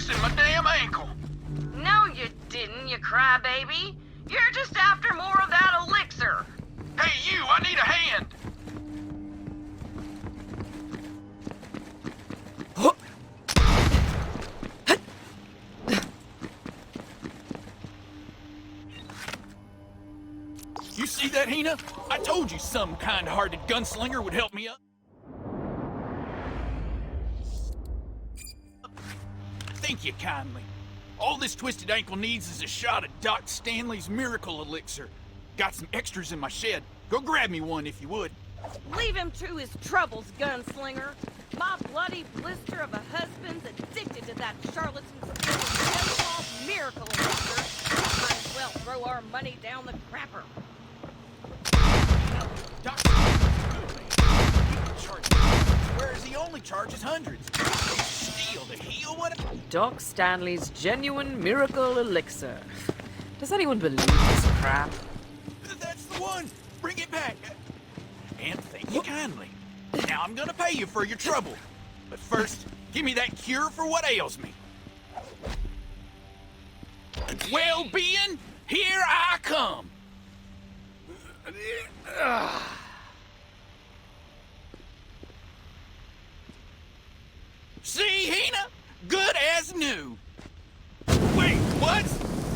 twisting my damn ankle. No, you didn't, you crybaby. You're just after more of that elixir. Hey, you, I need a hand. You see that, Hina? I told you some kind-hearted gunslinger would help me up. Thank you kindly. All this twisted ankle needs is a shot of Doc Stanley's miracle elixir. Got some extras in my shed. Go grab me one if you would. Leave him to his troubles, gunslinger. My bloody blister of a husband's addicted to that charlatan's miracle elixir. Might as well throw our money down the crapper. Doc Stanley's good, man. He can charge whereas he only charges hundreds. Steal to heal what? Doc Stanley's genuine miracle elixir. Does anyone believe this crap? That's the one! Bring it back! And thank you kindly. Now I'm gonna pay you for your trouble. But first, give me that cure for what ails me. Well-being, here I come! See, Hina? Good as new. Wait, what?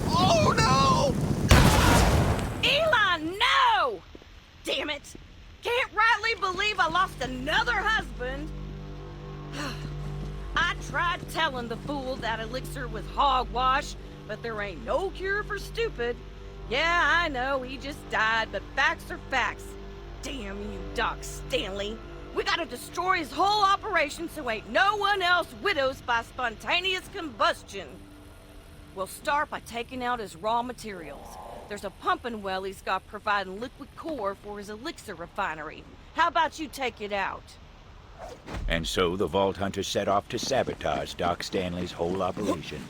Oh, no! Eli, no! Damn it! Can't rightly believe I lost another husband. I tried telling the fool that elixir was hogwash, but there ain't no cure for stupid. Yeah, I know, he just died, but facts are facts. Damn you, Doc Stanley. We gotta destroy his whole operation so ain't no one else widows by spontaneous combustion. We'll start by taking out his raw materials. There's a pumping well he's got providing liquid core for his elixir refinery. How about you take it out? And so the Vault Hunter set off to sabotage Doc Stanley's whole operation.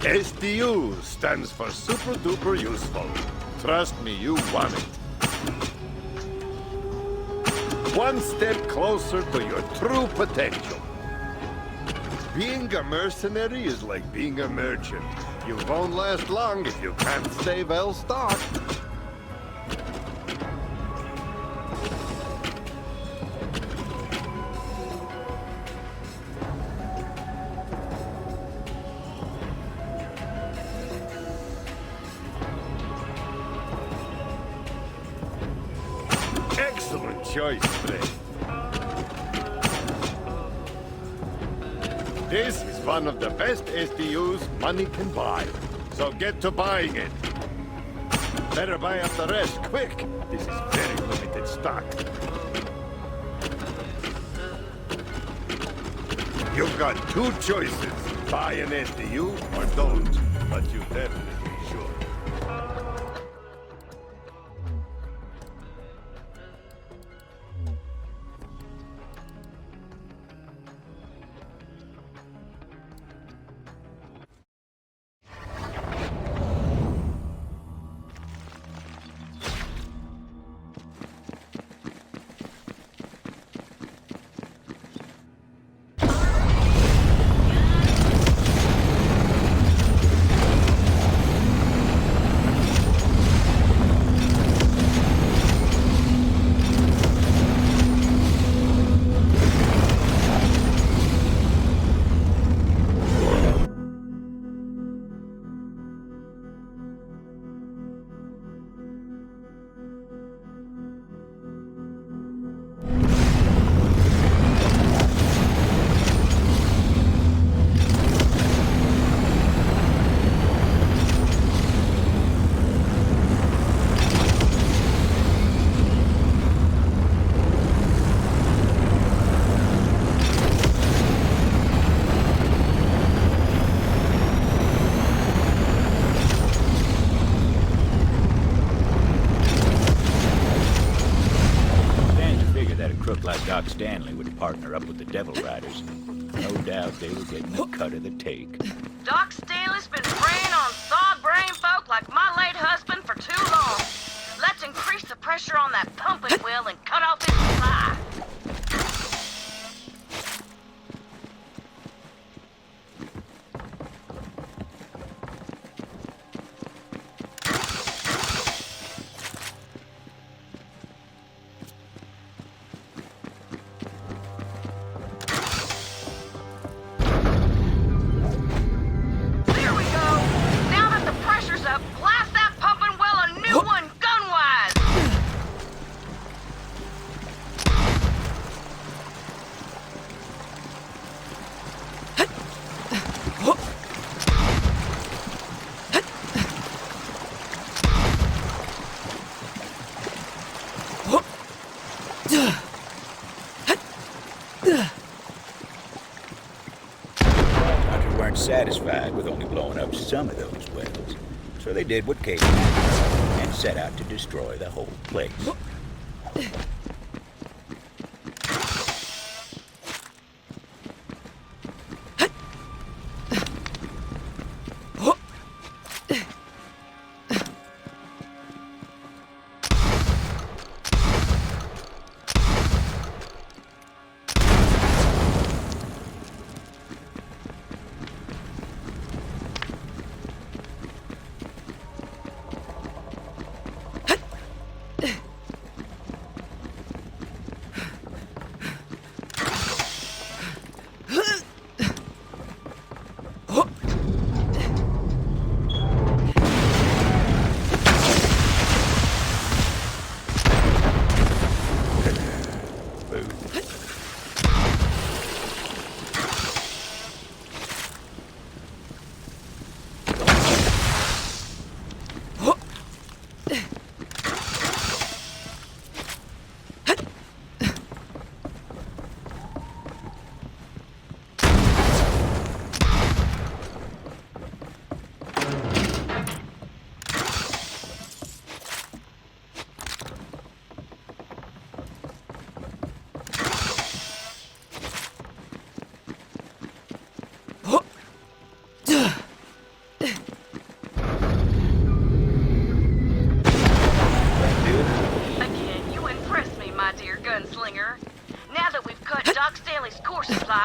SDU stands for super duper useful. Trust me, you want it. One step closer to your true potential. Being a mercenary is like being a merchant. You won't last long if you can't stay well stocked. Excellent choice, Fred. This is one of the best SDUs money can buy, so get to buying it. Better buy up the rest, quick. This is very limited stock. You've got two choices. Bayonet to you or don't, but you definitely should. Doc Stanley would partner up with the Devil Riders. No doubt they were getting a cut of the take. Doc Stanley's been preying on sog-brain folk like my late husband for too long. Let's increase the pressure on that pumping wheel and cut off his supply. Satisfied with only blowing up some of those wells, so they did what Kate wanted and set out to destroy the whole place.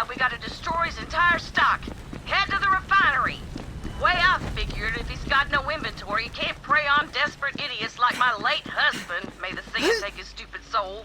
We gotta destroy his entire stock. Head to the refinery. Way I figured if he's got no inventory, he can't prey on desperate idiots like my late husband. May the Satan take his stupid soul.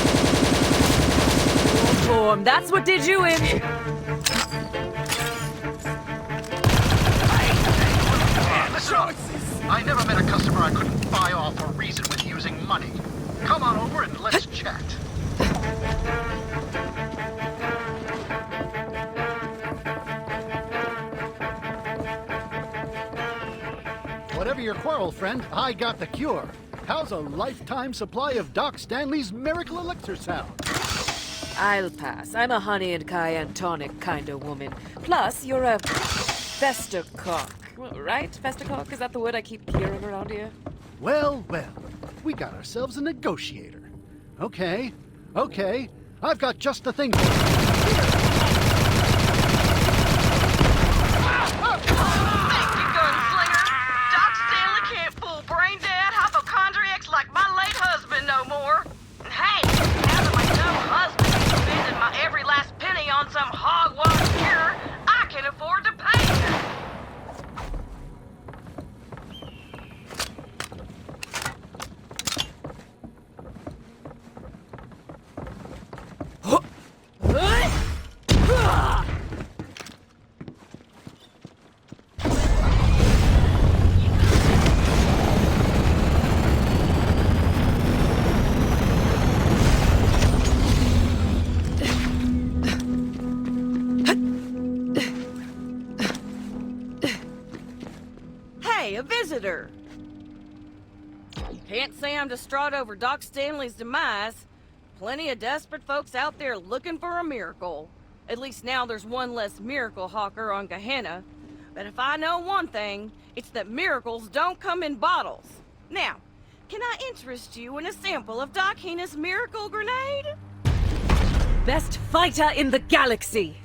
storm. That's what did you in. Listen up. I never met a customer I couldn't buy off or reason with using money. Come on over and let's chat. Whatever your quarrel, friend, I got the cure. How's a lifetime supply of Doc Stanley's miracle elixir sound? I'll pass. I'm a honey and cayenne tonic kind of woman. Plus, you're a festacock, right? Festacock? Is that the word I keep hearing around here? Well, we got ourselves a negotiator. Okay, I've got just the thing for you. Thank you, gunslinger. Doc Stanley can't fool brain-dead hypochondriacs like my late husband no more. And hey, now that my dumb husband is spending my every last penny on some hogwash cure, I can afford to pay him. Hey, a visitor! Can't say I'm distraught over Doc Stanley's demise. Plenty of desperate folks out there looking for a miracle. At least now there's one less miracle hawker on Gehenna. But if I know one thing, it's that miracles don't come in bottles. Now, can I interest you in a sample of Doc Heena's miracle grenade? Best fighter in the galaxy!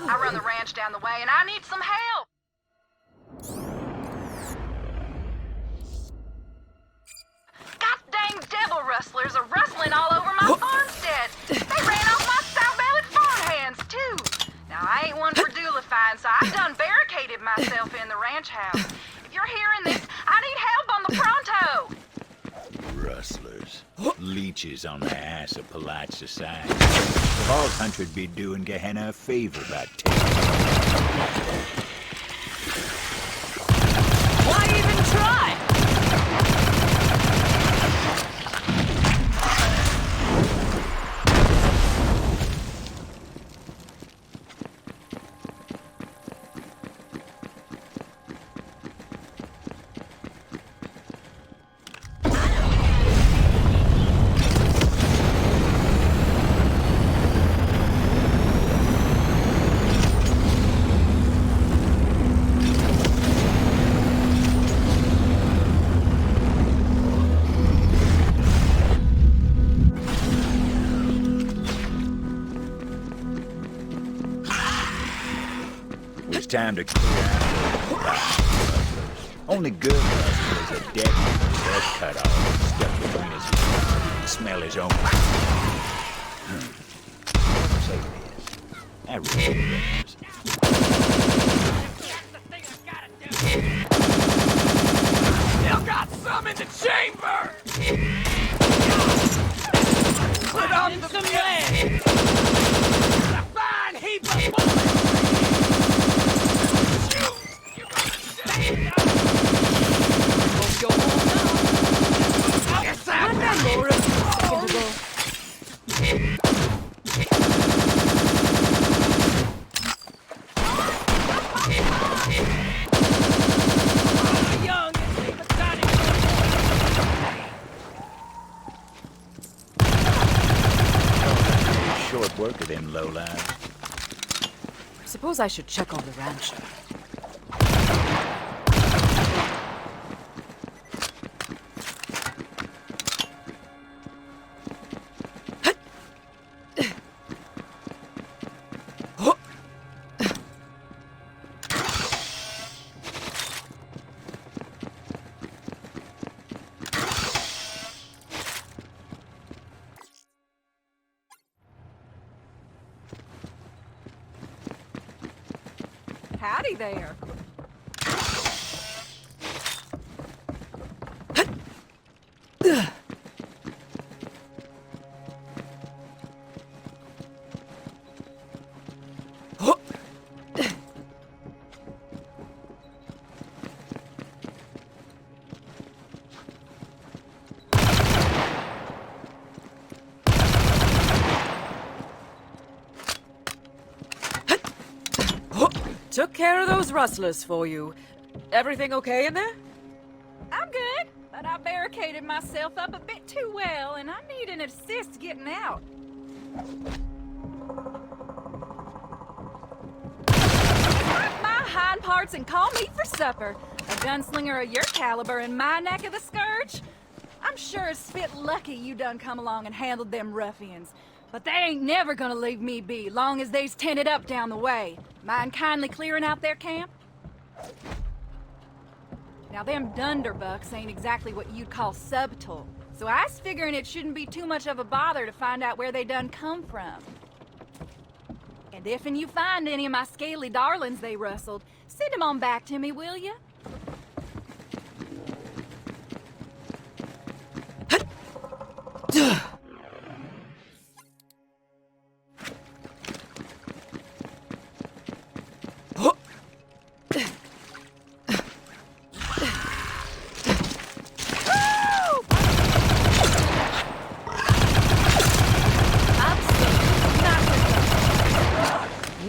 I run the ranch down the way, and I need some help. God dang devil rustlers are rustling all over my farmstead. They ran off my stout-bellied farmhands, too. Now, I ain't one for doolifying, so I've done barricaded myself in the ranch house. If you're hearing this, I need help on the pronto. Rustlers. Leeches on the ass of polite society. Vault Hunter'd be doing Gehenna a favor by taking. Why even try? time to clear out those rustlers. Only good rustlers are dead with his head cut off and stuck between his teeth so he can smell his own. Say this. I really reckons. Still got some in the chamber! Put on some lead! A fine heap of bullets! Shoot! You're gonna stay! Hope you're warmed up! Yes, I'm More of you seconds ago. young and sympathetic! Short work of them lowlives. Suppose I should check on the rancher. Howdy there. Took care of those rustlers for you. Everything okay in there? I'm good, but I barricaded myself up a bit too well, and I need an assist getting out. Grab my hind parts and call me for supper. A gunslinger of your caliber in my neck of the scourge? I'm sure it's spit lucky you done come along and handled them ruffians. But they ain't never gonna leave me be, long as they's tented up down the way. Mind kindly clearing out their camp? Now, them dunderbucks ain't exactly what you'd call subtle, so I was figuring it shouldn't be too much of a bother to find out where they done come from. And if you find any of my scaly darlings they rustled, send them on back to me, will ya?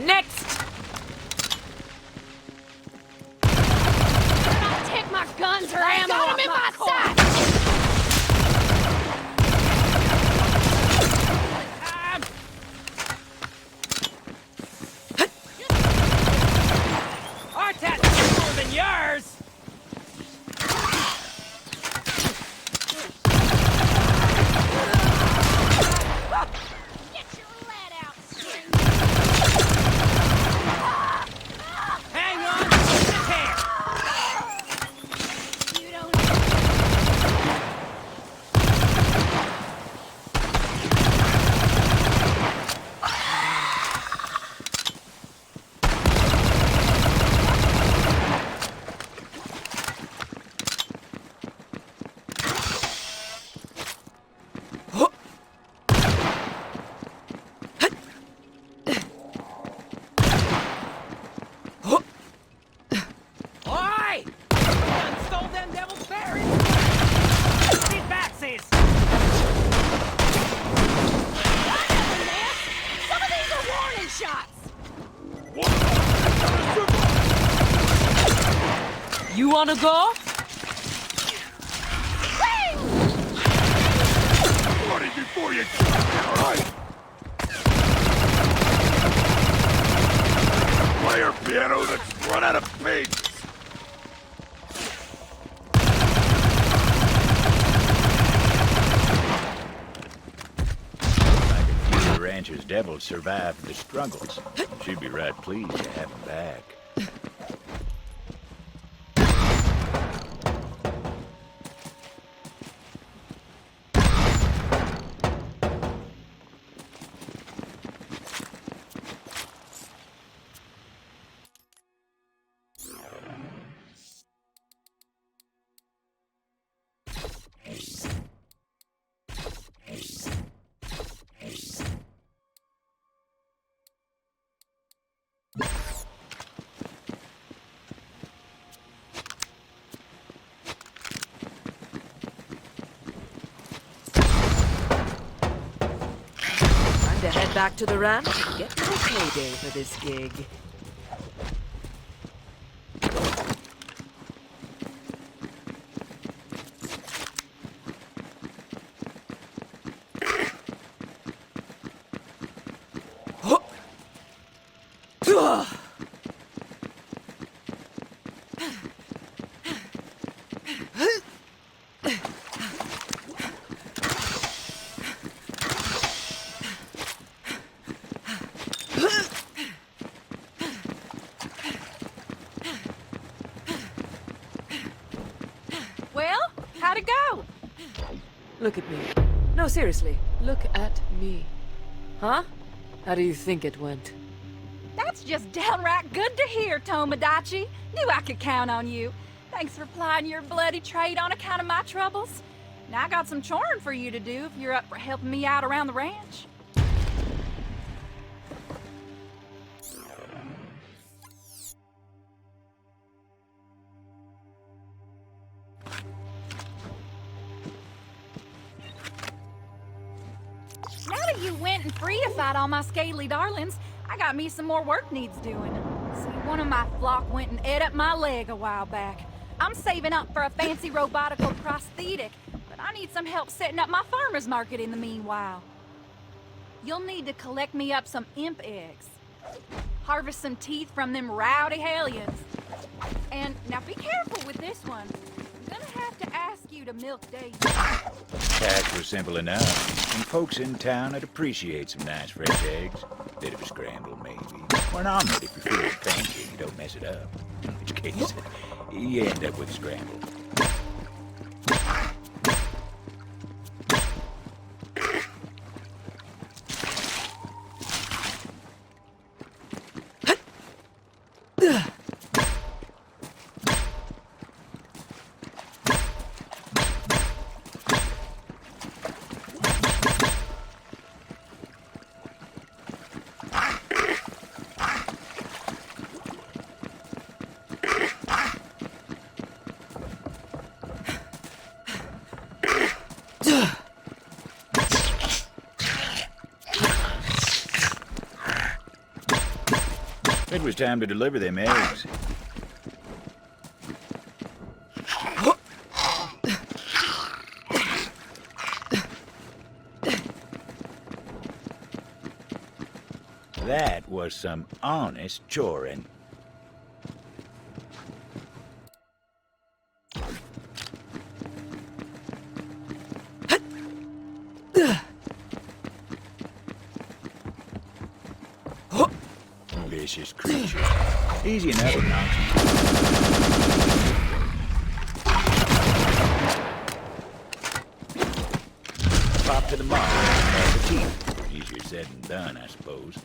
Next! I'll take my guns or ammo off my sight! Our tattoos more than yours! Get your lead out, stranger! Hang on! Sit here! You don't... Oi! Done stole them devil's berries! These backsies! I never missed! Some of these are warning shots! You wanna go? Bloody before you all right? Player piano that's run out of pages. Like a few of the rancher's devils survived the struggles. She'd be right pleased to have him back. back to the ranch and get no payday for this gig. Well, how'd it go? Look at me. No, seriously, look at me. Huh? How do you think it went? That's just downright good to hear, Tomodachi. Knew I could count on you. Thanks for plying your bloody trade on account of my troubles. Now I got some choring for you to do if you're up for helping me out around the ranch. Now that you went and free-ified all my scaly darlings, I got me some more work needs doing. See, one of my flock went and ate up my leg a while back. I'm saving up for a fancy robotical prosthetic, but I need some help setting up my farmer's market in the meanwhile. You'll need to collect me up some imp eggs. Harvest some teeth from them rowdy hellions. And now be careful with this one. I'm gonna have to ask you to milk Daisy. Tasks were simple enough, and folks in town would appreciate some nice fresh eggs. Bit of a scramble, maybe. Or an omelet if you're feeling fancy and you don't mess it up. In which case, you end up with a scramble. It was time to deliver them eggs. That was some honest choring. Delicious creature. Easy enough to pop to the mark. The teeth. Easier said than done, I suppose.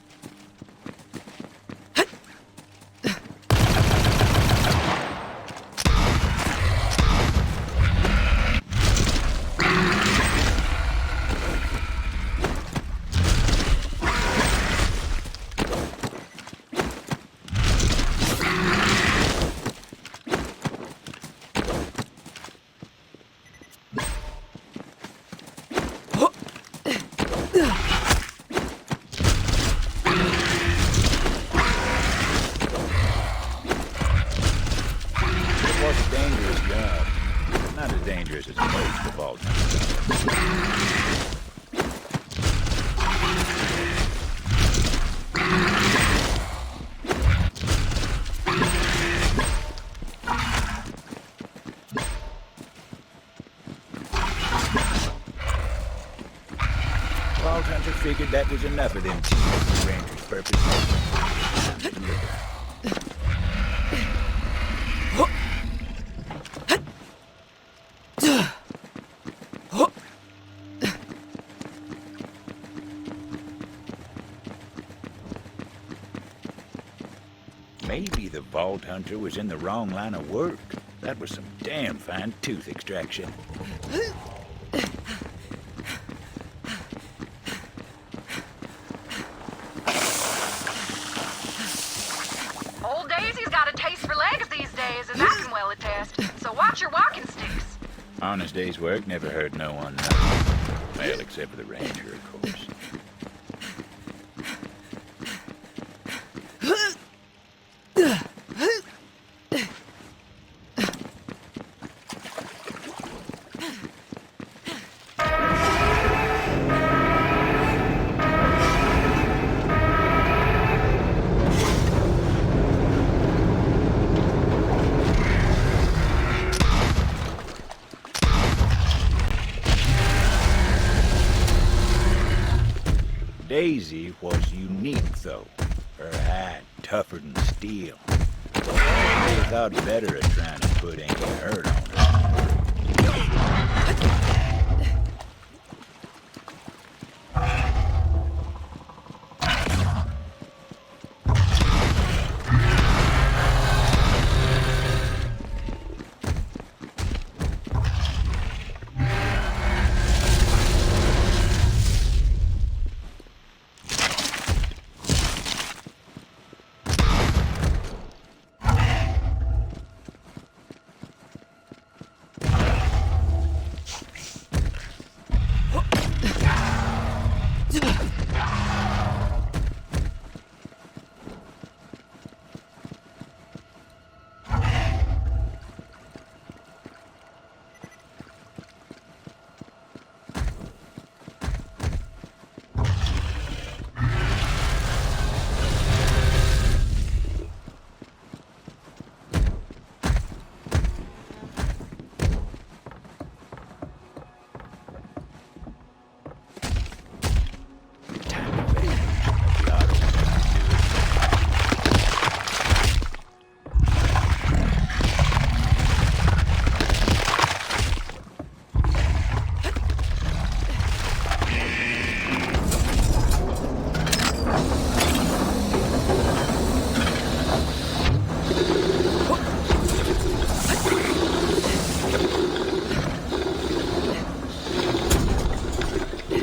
Figured that was enough of them teeth for the rancher's purpose. Maybe the Vault Hunter was in the wrong line of work. That was some damn fine tooth extraction. Your walking sticks. Honest day's work never hurt no one. Well, except for the ranger, of course. Daisy was unique, though. Her hide tougher than steel. They thought better of trying to put any hurt on her.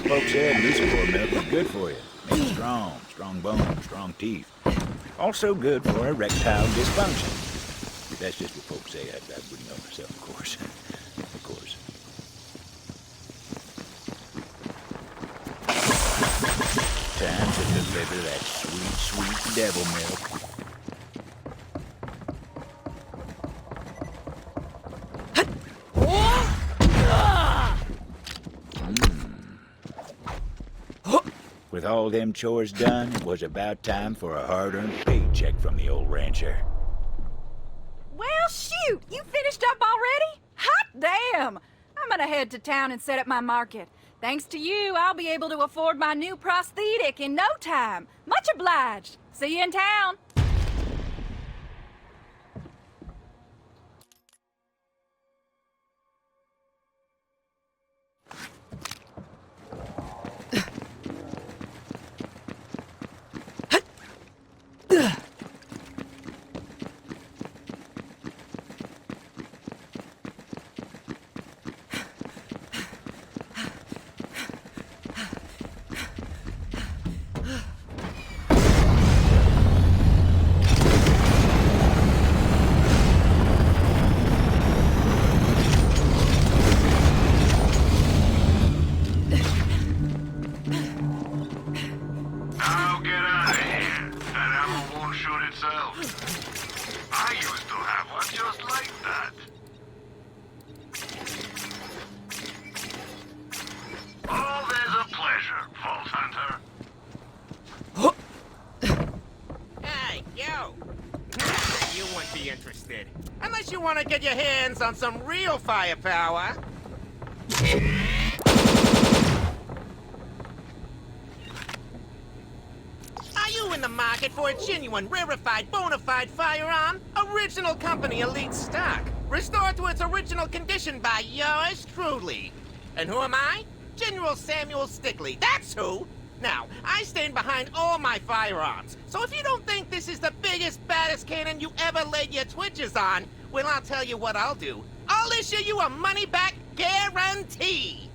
Folks said Lucifer milk was good for you. Made you strong bones, strong teeth. Also good for erectile dysfunction. That's just what folks say. I wouldn't know myself, of course. Of course. Time to deliver that sweet devil milk. With all them chores done, it was about time for a hard-earned paycheck from the old rancher. Well, shoot! You finished up already? Hot damn! I'm gonna head to town and set up my market. Thanks to you, I'll be able to afford my new prosthetic in no time. Much obliged. See you in town. Unless you want to get your hands on some real firepower. Are you in the market for a genuine, rarefied, bona fide firearm? Original company elite stock. Restored to its original condition by yours truly. And who am I? General Samuel Stickley. That's who! Now, I stand behind all my firearms, so if you don't think this is the biggest, baddest cannon you ever laid your twitches on, well, I'll tell you what I'll do. I'll issue you a money-back guarantee!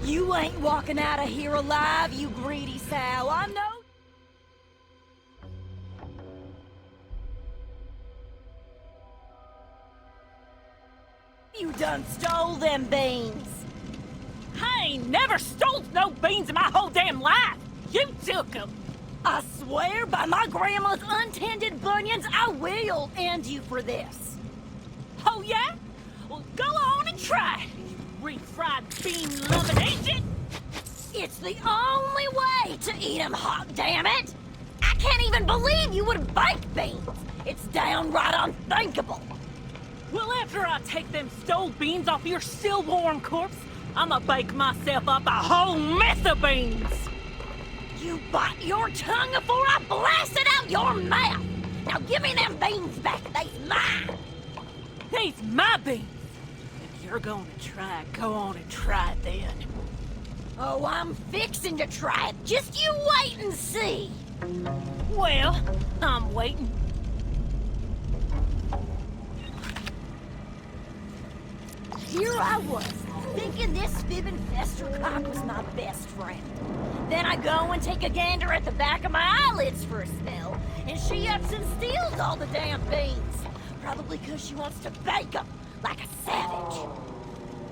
You ain't walking out of here alive, you greedy sow. I know. You done stole them beans. I ain't never stole no beans in my whole damn life. You took them. I swear by my grandma's untended bunions, I will end you for this. Oh, yeah? Well, go on and try it, you refried bean-loving agent. It's the only way to eat them hot, damn it! I can't even believe you would bake beans. It's downright unthinkable. Well, after I take them stole beans off your still-warm corpse, I'ma bake myself up a whole mess of beans. You bite your tongue before I blast it out your mouth. Now give me them beans back. They's mine. These my beans. If you're gonna try it, go on and try it then. Oh, I'm fixing to try it. Just you wait and see. Well, I'm waiting. Here I was, thinking this fibbing fester cock was my best friend. Then I go and take a gander at the back of my eyelids for a spell, and she ups and steals all the damn beans. Probably because she wants to bake them like a savage.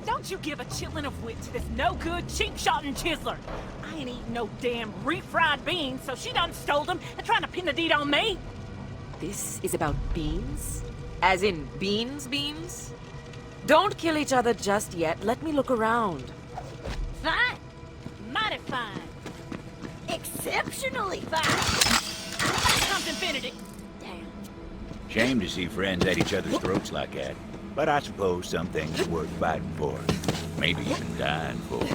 Don't you give a chitlin of wit to this no-good, cheap-shotting chiseler. I ain't eating no damn refried beans, so she done stole them and trying to pin the deed on me. This is about beans? As in beans? Don't kill each other just yet. Let me look around. Fine. Mighty fine. Exceptionally fine. That comes infinity. Damn. Shame to see friends at each other's throats like that. But I suppose some things are worth fighting for. Maybe even dying for.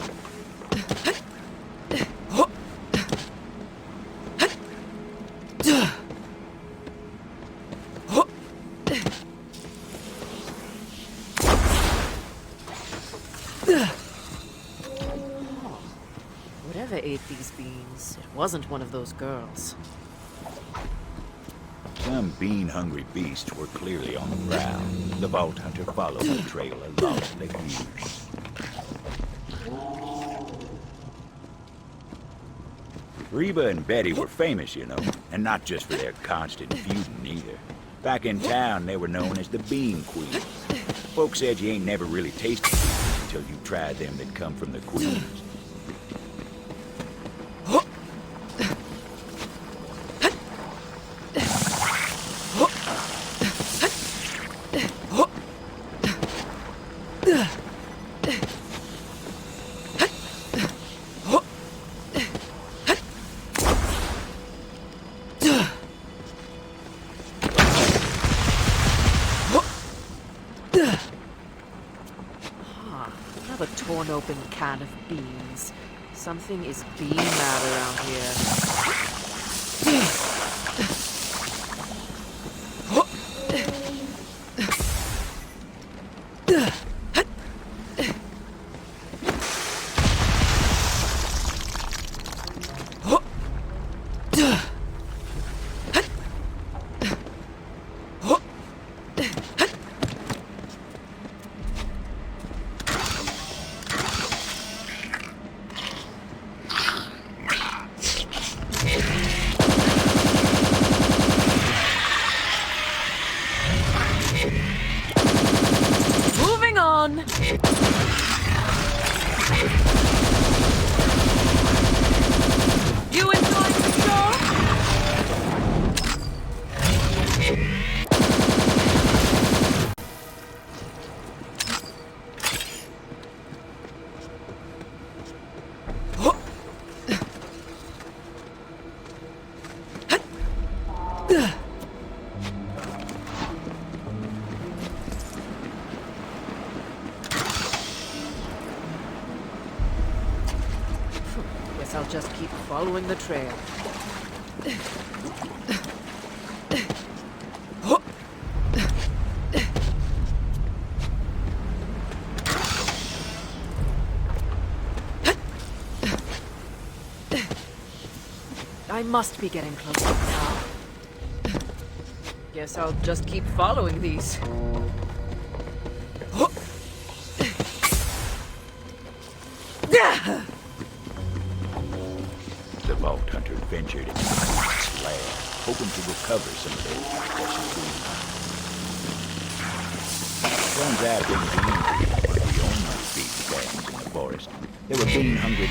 Whatever ate these beans, it wasn't one of those girls. Some bean-hungry beasts were clearly on the prowl. The Vault Hunter followed the trail along the views. Reba and Betty were famous, you know, and not just for their constant feuding either. Back in town, they were known as the Bean Queens. Folks said you ain't never really tasted beans until you tried them that come from the queens. Another torn open can of beans. Something is being mad around here. You enjoying the show? Guess I'll just keep following the trail. I must be getting closer now. Guess I'll just keep following these. The Vault Hunter ventured into the beast's lair, hoping to recover some of those precious beans. Turns out them bean breeders weren't the only bean gangs in the forest. There were bean-hungry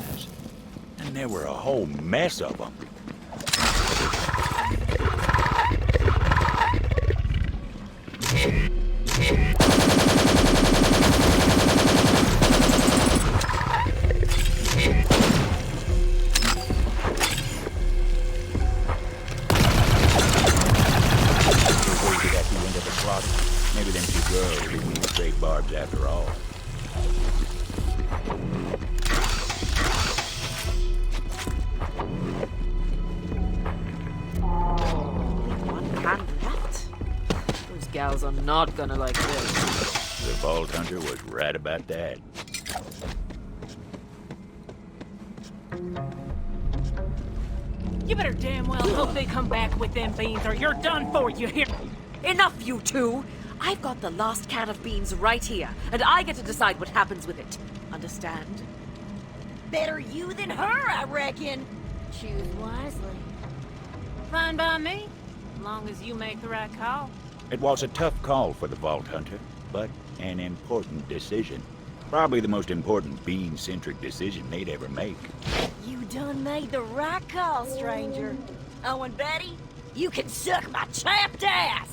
guys, and there were a whole mess of them. Maybe them two girls didn't need straight barbs after all. One hand left? Those gals are not gonna like this. The Vault Hunter was right about that. You better damn well hope they come back with them beans or you're done for, you hear? Enough, you two! I've got the last can of beans right here, and I get to decide what happens with it. Understand? Better you than her, I reckon. Choose wisely. Fine by me, as long as you make the right call. It was a tough call for the Vault Hunter, but an important decision. Probably the most important bean-centric decision they'd ever make. You done made the right call, stranger. Oh, and Betty, you can suck my chapped ass.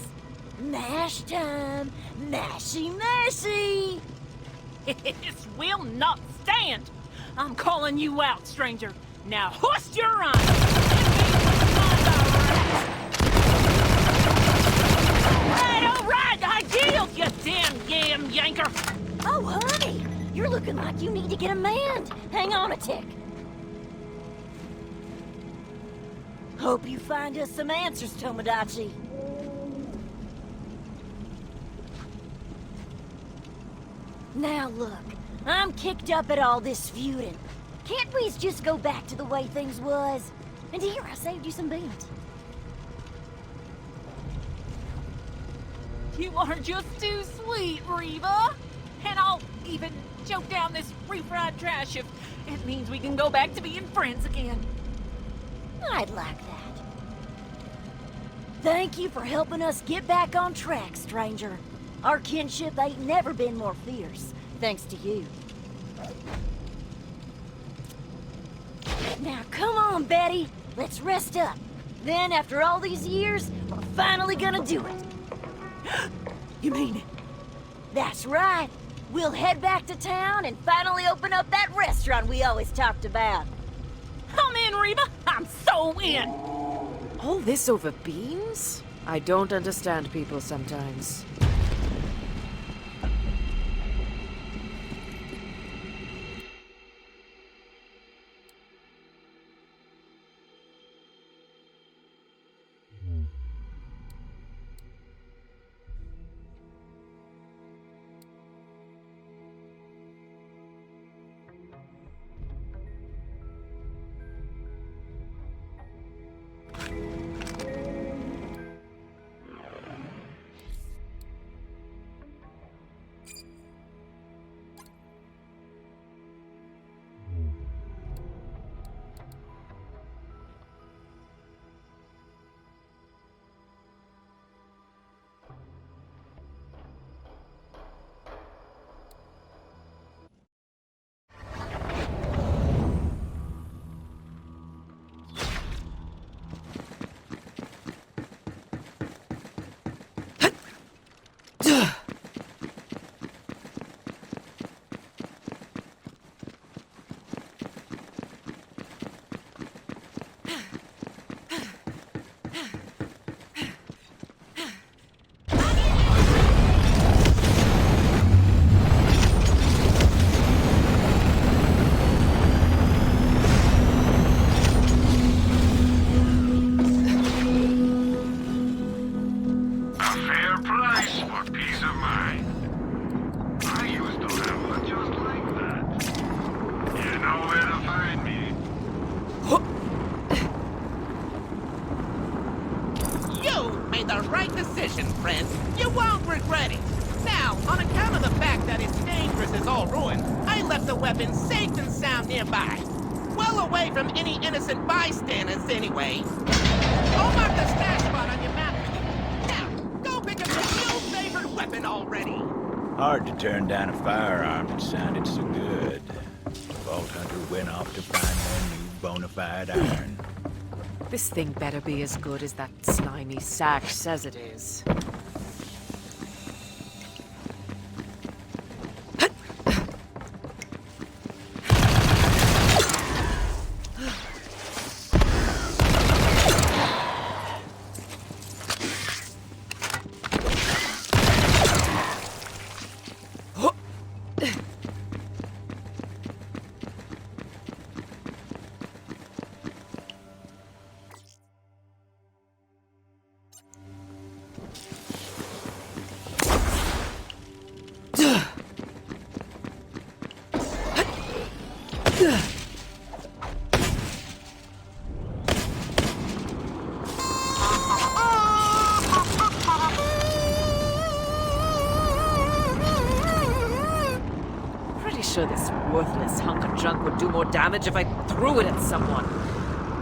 Mash time, mashy mercy. This will not stand. I'm calling you out, stranger. Now hoist your arm. All right, I yield, you damn yam yanker. Oh, honey, you're looking like you need to get a manned. Hang on a tick. Hope you find us some answers, Tomodachi. Now look, I'm kicked up at all this feuding. Can't we just go back to the way things was? And here, I saved you some beans. You are just too sweet, Reba. And I'll even choke down this refried trash if it means we can go back to being friends again. I'd like that. Thank you for helping us get back on track, stranger. Our kinship ain't never been more fierce, thanks to you. Now come on, Betty. Let's rest up. Then, after all these years, we're finally gonna do it. You mean it? That's right. We'll head back to town and finally open up that restaurant we always talked about. I'm in, Reba. I'm so in. All this over beans? I don't understand people sometimes. been safe and sound nearby. Well away from any innocent bystanders, anyway. I'll mark the stash spot on your map. Now, go pick up your new favorite weapon already. Hard to turn down a firearm that sounded so good. The Vault Hunter went off to find their new bona fide iron. This thing better be as good as that slimy sack says it is. Sure this worthless hunk of junk would do more damage if I threw it at someone.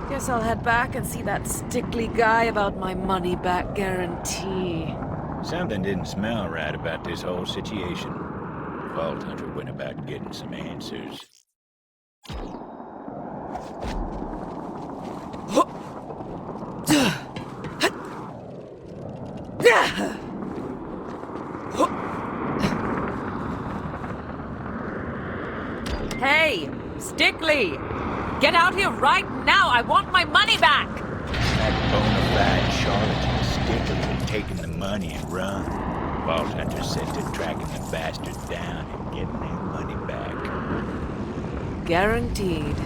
Guess I'll head back and see that Stickley guy about my money-back guarantee. Something didn't smell right about this whole situation. The Vault Hunter went about getting some answers. Hey, Stickley! Get out here right now! I want my money back! That bona fide charlatan Stickley had taken the money and run. Vault Hunter set to tracking the bastard down and getting their money back. Guaranteed.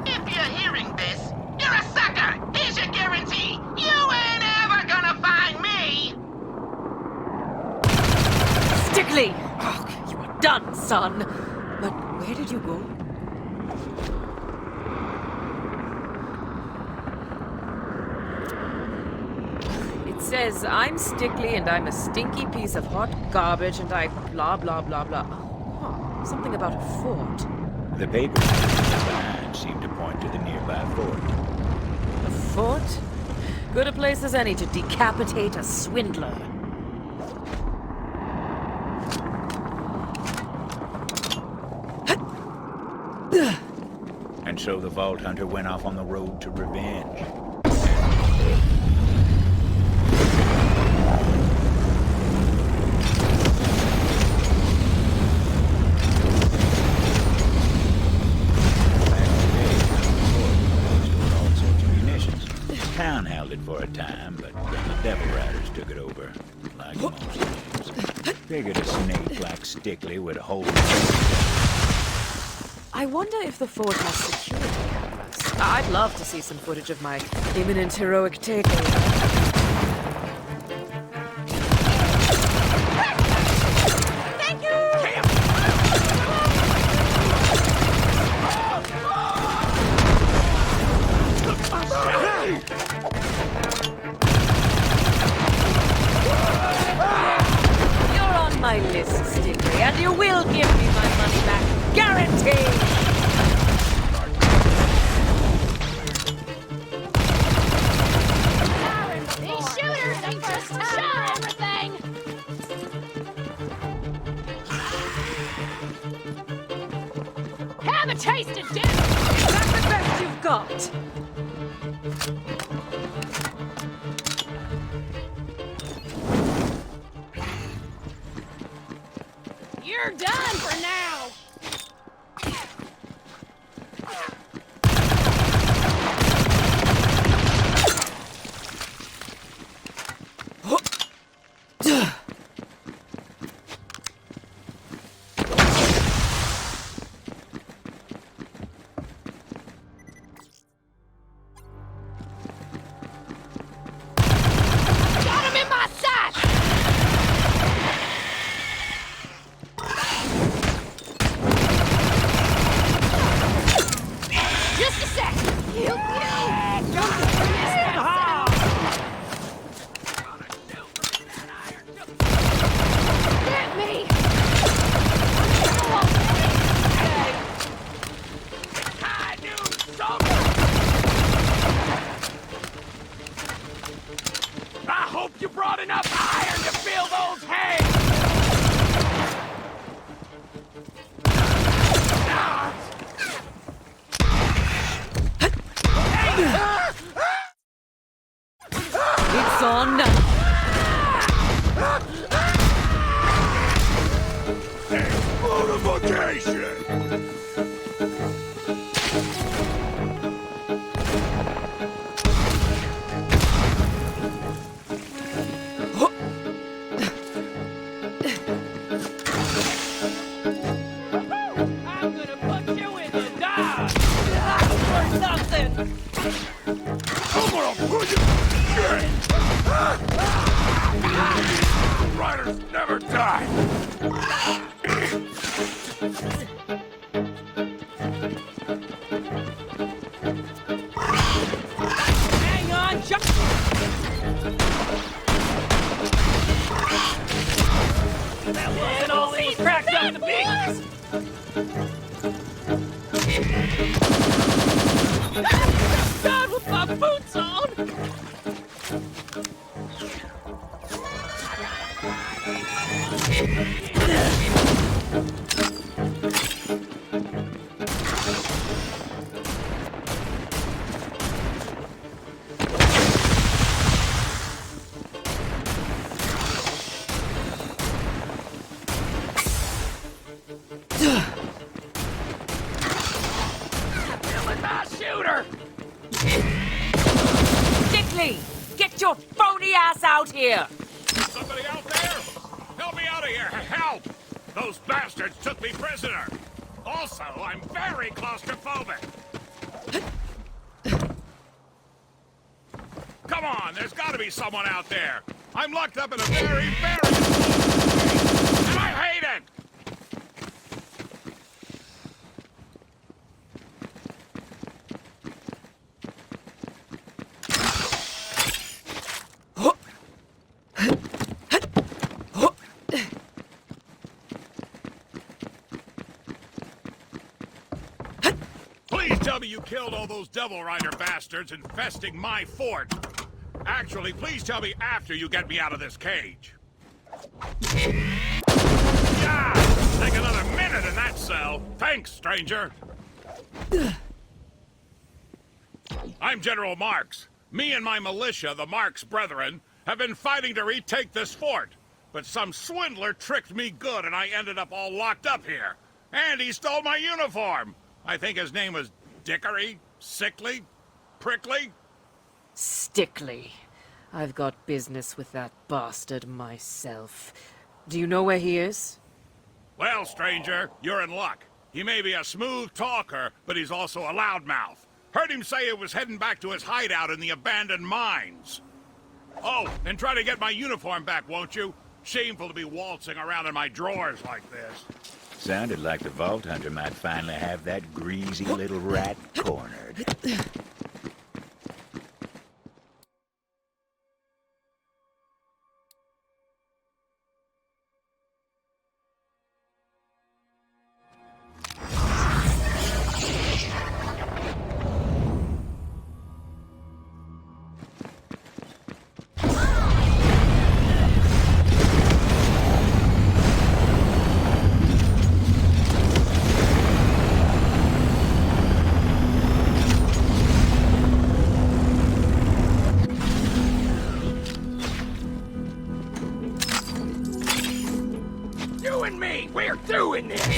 If you're hearing this, you're a sucker! Here's your guarantee! You ain't ever gonna find me! Stickley! Oh, you are done, son! But where did you go? It says, I'm Stickley and I'm a stinky piece of hot garbage and I blah blah blah blah. Huh, something about a fort. The papers behind seemed to point to the nearby fort. A fort? Good a place as any to decapitate a swindler. And so the Vault Hunter went off on the road to revenge. Town held it for a time, but then the Devil Riders took it over. Like most things. Figured a snake like Stickley would hold it. I wonder if the fort has security cameras. I'd love to see some footage of my imminent heroic takeover. Thank you! You're on my list, Stickley, and you will give me my money back. Guaranteed! These shooters ain't just shot everything! Have a taste of death! Is that the best you've got? You're done for now! operation! I'm gonna put you in the dog! For something! I'm gonna put you shit! Riders never die! Hang on, jump! That wasn't all it was cracked up to be! God, with my boots on! Killing my shooter! Stickley! Get your phony ass out here! Somebody out there? Help me out of here! Help! Those bastards took me prisoner! Also, I'm very claustrophobic! Come on, there's gotta be someone out there! I'm locked up in a very, very place, and I hate it! Please tell me you killed all those Devil Rider bastards infesting my fort. Actually, please tell me after you get me out of this cage. Yeah! Take another minute in that cell. Thanks, stranger. I'm General Marks. Me and my militia, the Marks Brethren, have been fighting to retake this fort. But some swindler tricked me good and I ended up all locked up here. And he stole my uniform. I think his name was Dickory, Sickly, Prickly. Stickley. I've got business with that bastard myself. Do you know where he is? Well, stranger, you're in luck. He may be a smooth talker, but he's also a loudmouth. Heard him say he was heading back to his hideout in the abandoned mines. Oh, and try to get my uniform back, won't you? Shameful to be waltzing around in my drawers like this. Sounded like the Vault Hunter might finally have that greasy little rat cornered. You and me, we're doing this! I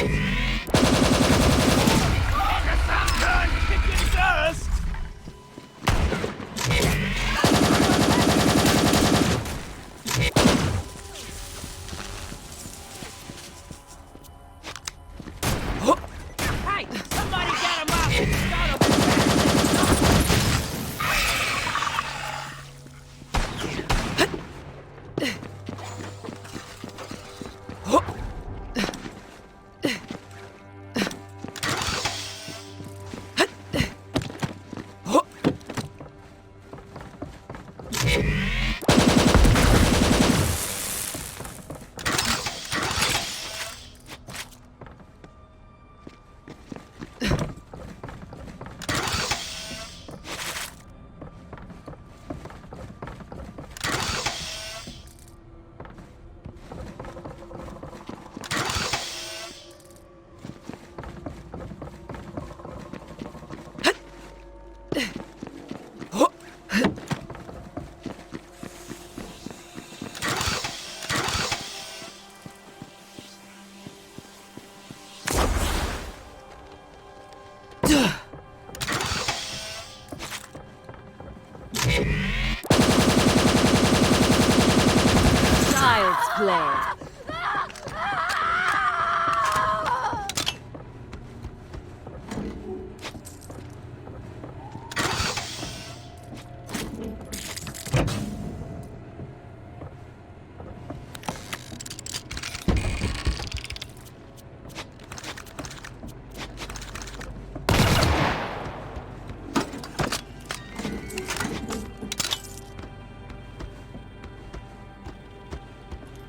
guess I'm done kicking dust! Hey, somebody get him up and start a Child's play.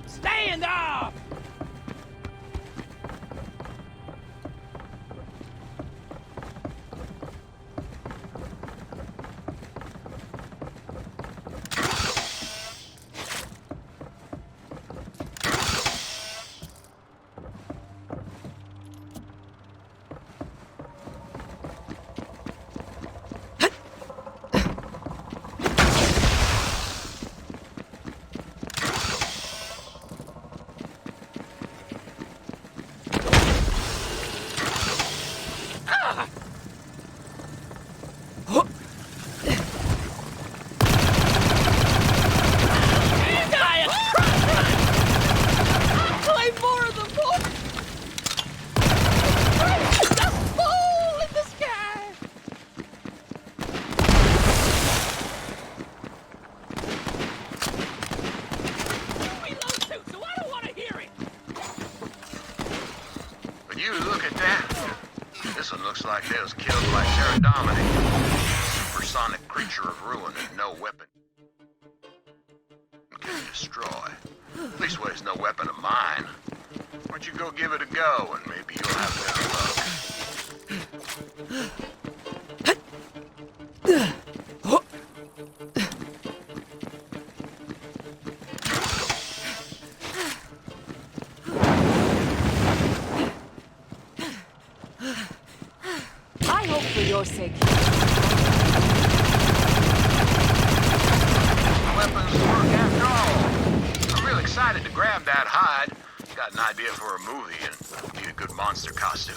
Stand off! Like they was killed by Pterodomini, supersonic creature of ruin and no weapon can destroy. At least weighs no weapon of mine. Why don't you go give it a go, and maybe you'll have better luck. For your sake. Weapons work after all. I'm real excited to grab that hide. Got an idea for a movie and need a good monster costume.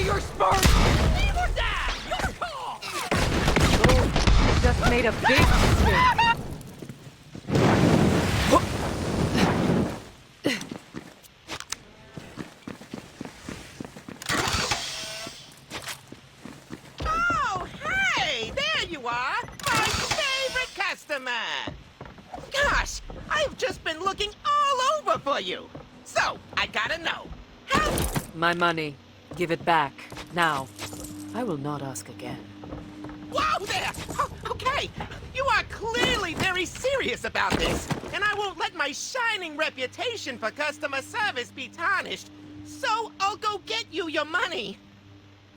Your spark! made a big mistake. Oh, hey! There you are! My favorite customer! Gosh, I've just been looking all over for you. So, I gotta know. How... My money. Give it back. Now. I will not ask again. Whoa there! Oh, okay, you are clearly very serious about this, and I won't let my shining reputation for customer service be tarnished. So, I'll go get you your money.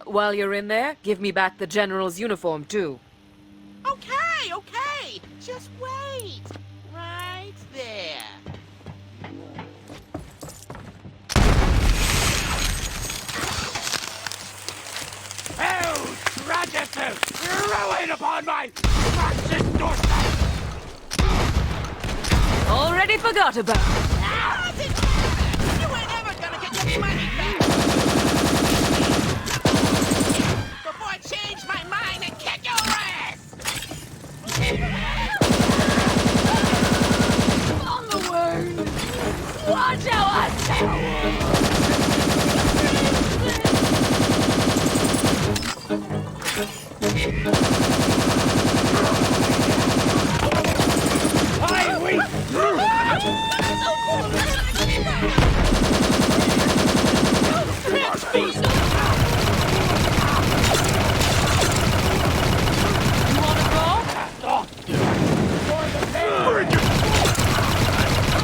While you're in there, give me back the general's uniform, too. Okay, okay. Just wait. Right there. Oh, tragedy! Ruin upon my precious doorstep! Already forgot about it. Ah, you ain't ever gonna get your money back! Before I change my mind and kick your ass! On the word! Watch out,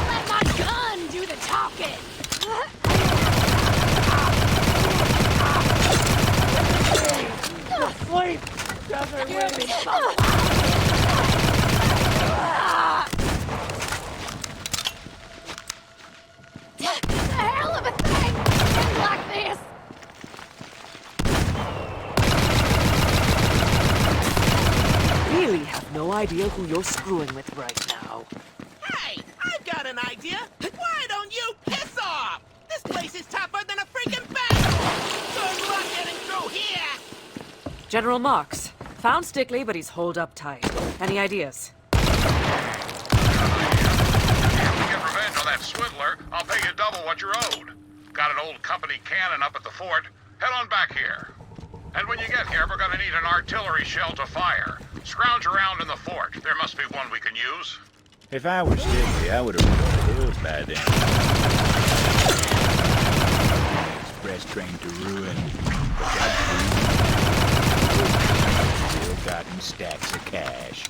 Let my gun do the talking! Sleep doesn't really It's a hell of a thing! Things like this! Really have no idea who you're screwing with right now. Hey, I've got an idea. Why don't you piss off? This place is tougher than a freaking battle. Good luck getting through here. General Marks. Found Stickley, but he's holed up tight. Any ideas? If you get revenge on that swindler, I'll pay you double what you're owed. Got an old company cannon up at the fort. Head on back here. And when you get here, we're gonna need an artillery shell to fire. Scrounge around in the fort. There must be one we can use. If I were Stickley, I would have run the hills by then. Express train to ruin. Still gotten stacks of cash.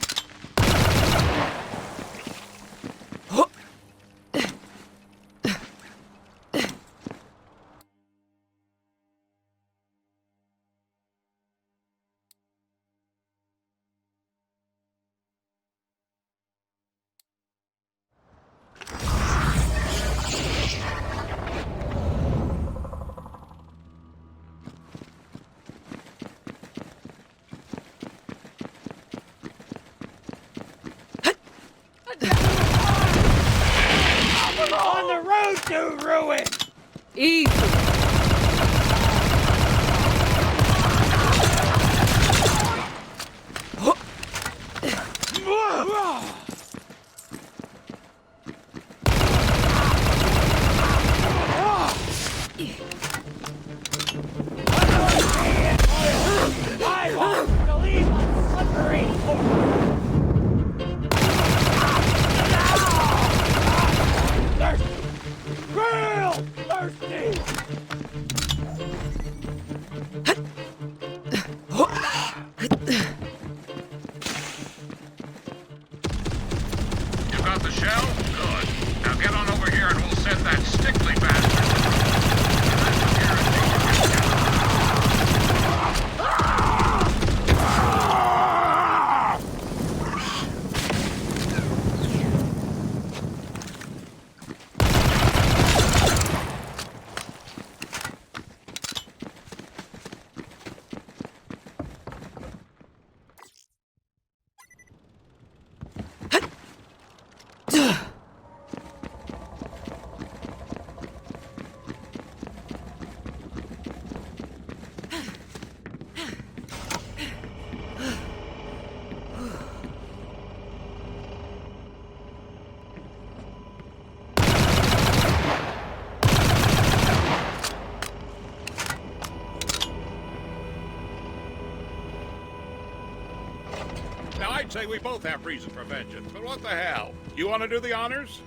I'd say we both have reason for vengeance, but what the hell? You want to do the honors?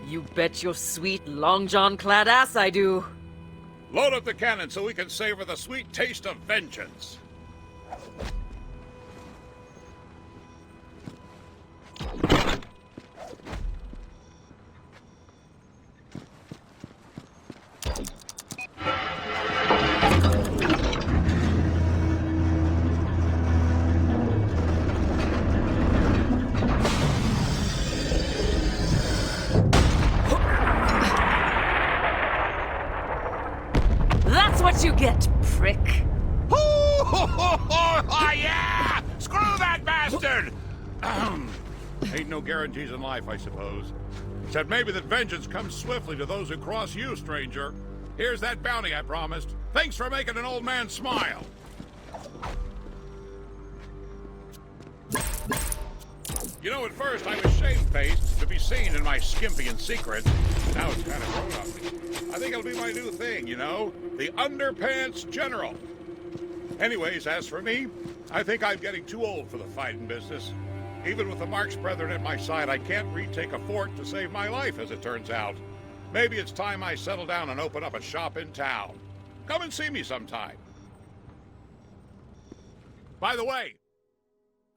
You bet your sweet long john-clad ass I do. Load up the cannon so we can savor the sweet taste of vengeance. That's what you get, prick. Oh, yeah! Screw that bastard! Ain't no guarantees in life, I suppose. Except maybe that vengeance comes swiftly to those who cross you, stranger. Here's that bounty I promised. Thanks for making an old man smile. You know, at first I was shamefaced to be seen in my skimpy and secret. Now it's kind of grown up. I think it'll be my new thing, you know? The underpants general. Anyways, as for me, I think I'm getting too old for the fighting business. Even with the Marx Brethren at my side, I can't retake a fort to save my life, as it turns out. Maybe it's time I settle down and open up a shop in town. Come and see me sometime. By the way,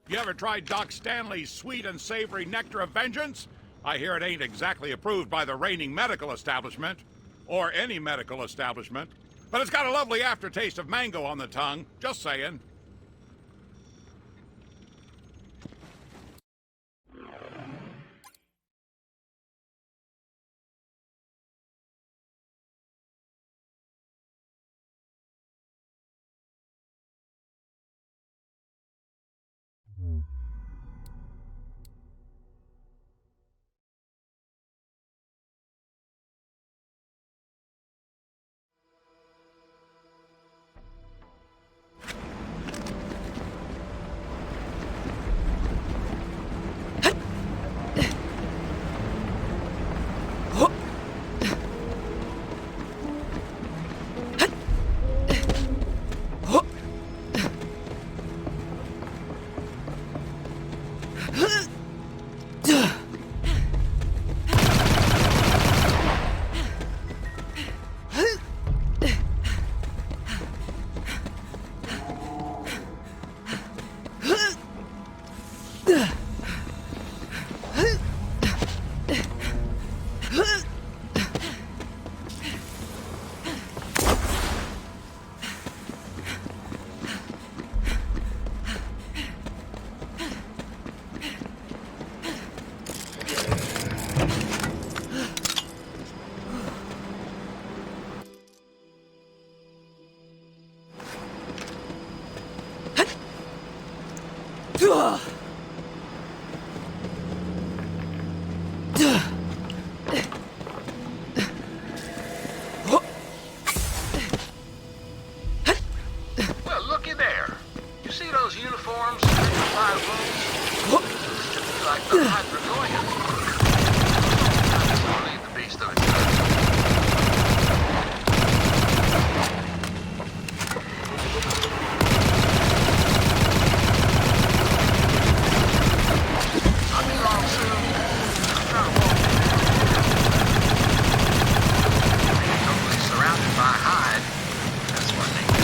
you ever tried Doc Stanley's sweet and savory nectar of vengeance? I hear it ain't exactly approved by the reigning medical establishment, or any medical establishment, but it's got a lovely aftertaste of mango on the tongue, just saying. Well, looky there. You see those uniforms and the fire rolls? Looks to me like the hydrogoya. I'll leave the beast of its I'll be long soon. I'm trying to walk in. Totally surrounded by hide. That's what they do.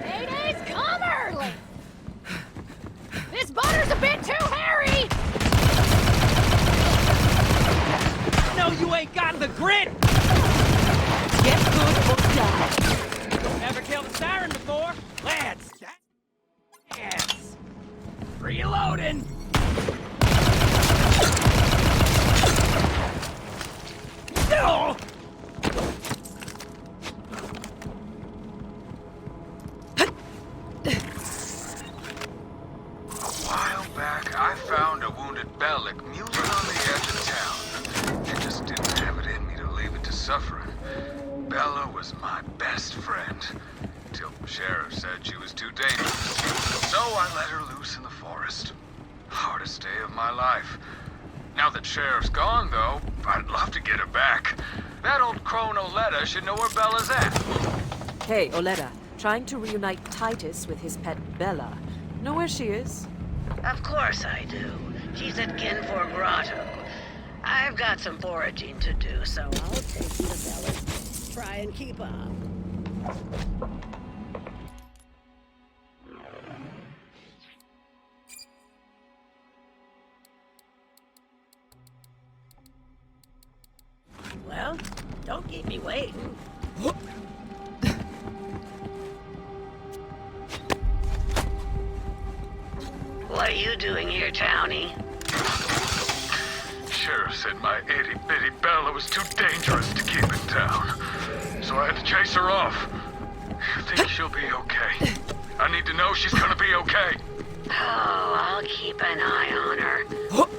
Paydays come early. This butter's a bit too hairy. No know you ain't got the grit! Get good or die. Never killed a siren before? Let's. Yes. Reloading! No! Back, I found a wounded Bellic mulling on the edge of town. I just didn't have it in me to leave it to suffering. Bella was my best friend, till the sheriff said she was too dangerous. So I let her loose in the forest. Hardest day of my life. Now that Sheriff's gone, though, I'd love to get her back. That old crone Oleta should know where Bella's at. Hey, Oleta, trying to reunite Titus with his pet Bella. Know where she is? Of course I do. She's at Kinfor Grotto. I've got some foraging to do, so I'll take you to Bella's. Try and keep up. Well, don't keep me waiting. What are you doing here, Townie? Sheriff said my itty-bitty Bella was too dangerous to keep in town. So I had to chase her off. I think she'll be okay. I need to know she's gonna be okay. Oh, I'll keep an eye on her.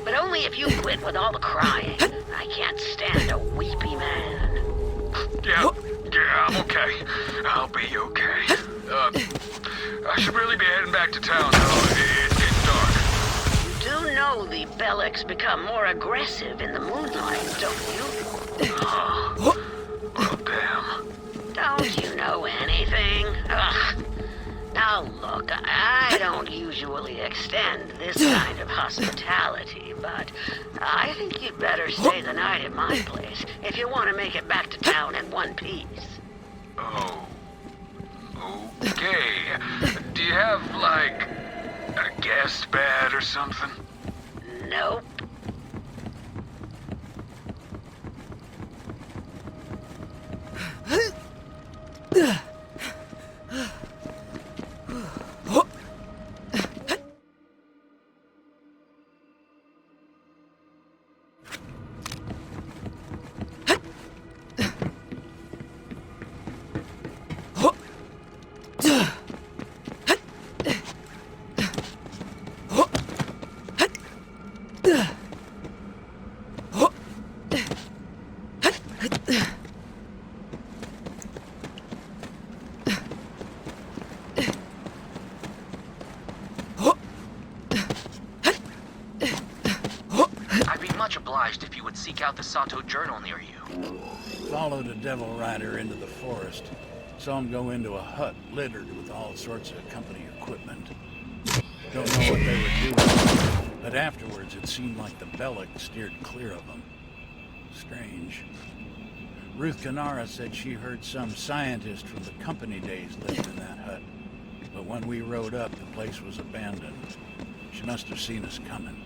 But only if you quit with all the crying. I can't stand a weepy man. Yeah, I'm okay. I'll be okay. I should really be heading back to town, though. It's getting dark. You do know the Bellics become more aggressive in the moonlight, don't you? Oh, well, damn. Don't you know anything? Ugh. Now look, I don't usually extend this kind of hospitality, but I think you'd better stay the night at my place if you want to make it back to town in one piece. Oh. Okay. Do you have, like, a guest bed or something? Nope. If you would seek out the Sato journal near you. Followed a devil rider into the forest. Saw him go into a hut littered with all sorts of company equipment. Don't know what they were doing, but afterwards it seemed like the Bellic steered clear of them. Strange. Ruth Canara said she heard some scientist from the company days lived in that hut. But when we rode up, the place was abandoned. She must have seen us coming.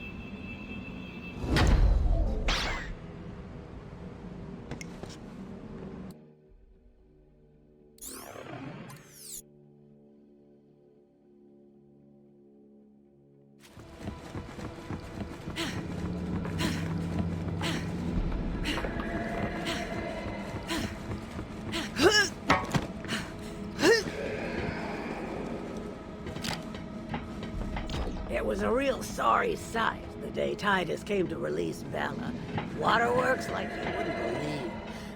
It was a real sorry sight the day Titus came to release Bella. Waterworks like you wouldn't believe.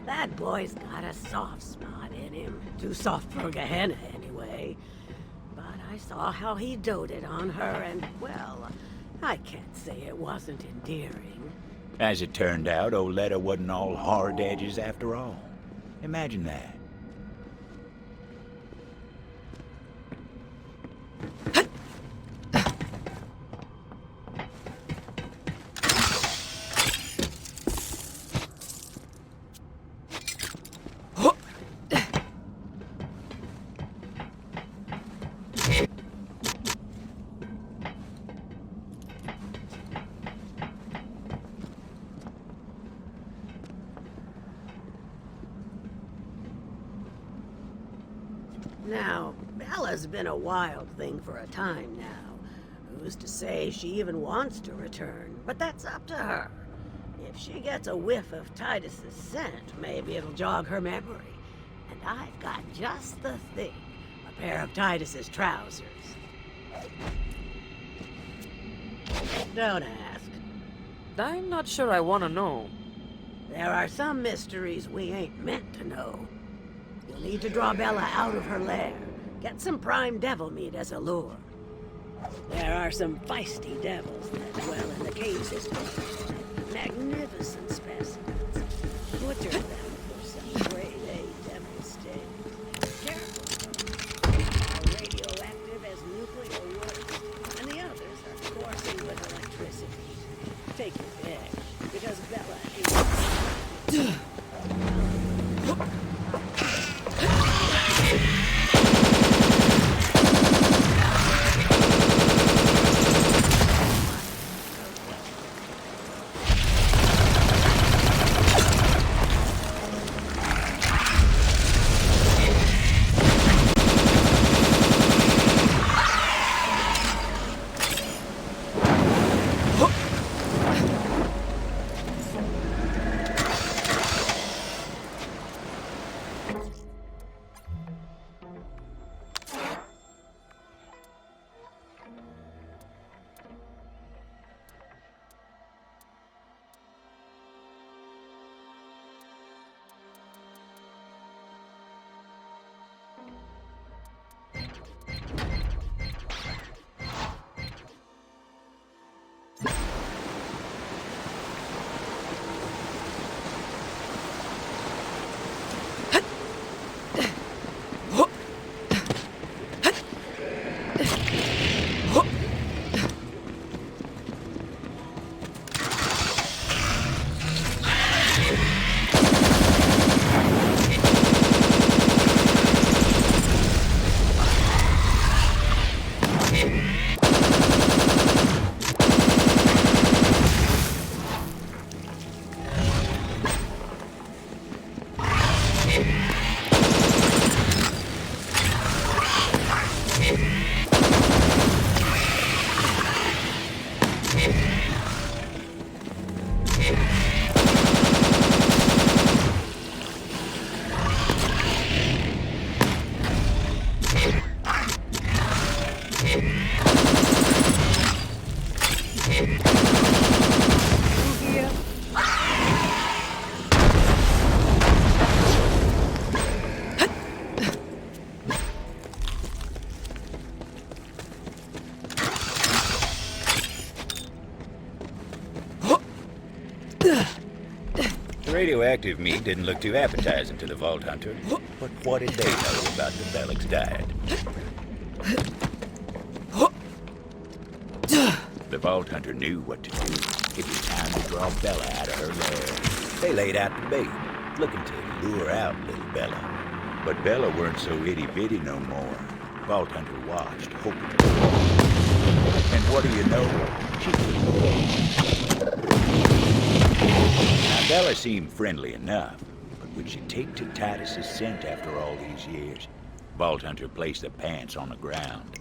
That boy's got a soft spot in him. Too soft for Gehenna, anyway. But I saw how he doted on her, and, well, I can't say it wasn't endearing. As it turned out, Oleta wasn't all hard edges after all. Imagine that. Now, Bella's been a wild thing for a time now. Who's to say she even wants to return? But that's up to her. If she gets a whiff of Titus's scent, maybe it'll jog her memory. And I've got just the thing. A pair of Titus's trousers. Don't ask. I'm not sure I want to know. There are some mysteries we ain't meant to know. You'll need to draw Bella out of her lair. Get some prime devil meat as a lure. There are some feisty devils that dwell in the cave system. Magnificent specimens. Butcher them for some grade A devil steak. Careful, though. Radioactive as nuclear waste, and the others are coursing with electricity. Take your pick, because Bella ain't... Radioactive meat didn't look too appetizing to the Vault Hunter. But what did they know about the Bellic's diet? The Vault Hunter knew what to do. It was time to draw Bella out of her lair. They laid out the bait, looking to lure out little Bella. But Bella weren't so itty-bitty no more. Vault Hunter watched, hoping to fall. And what do you know? She couldn't. Now, Bella seemed friendly enough, but would she take to Titus's scent after all these years? Vault Hunter placed the pants on the ground.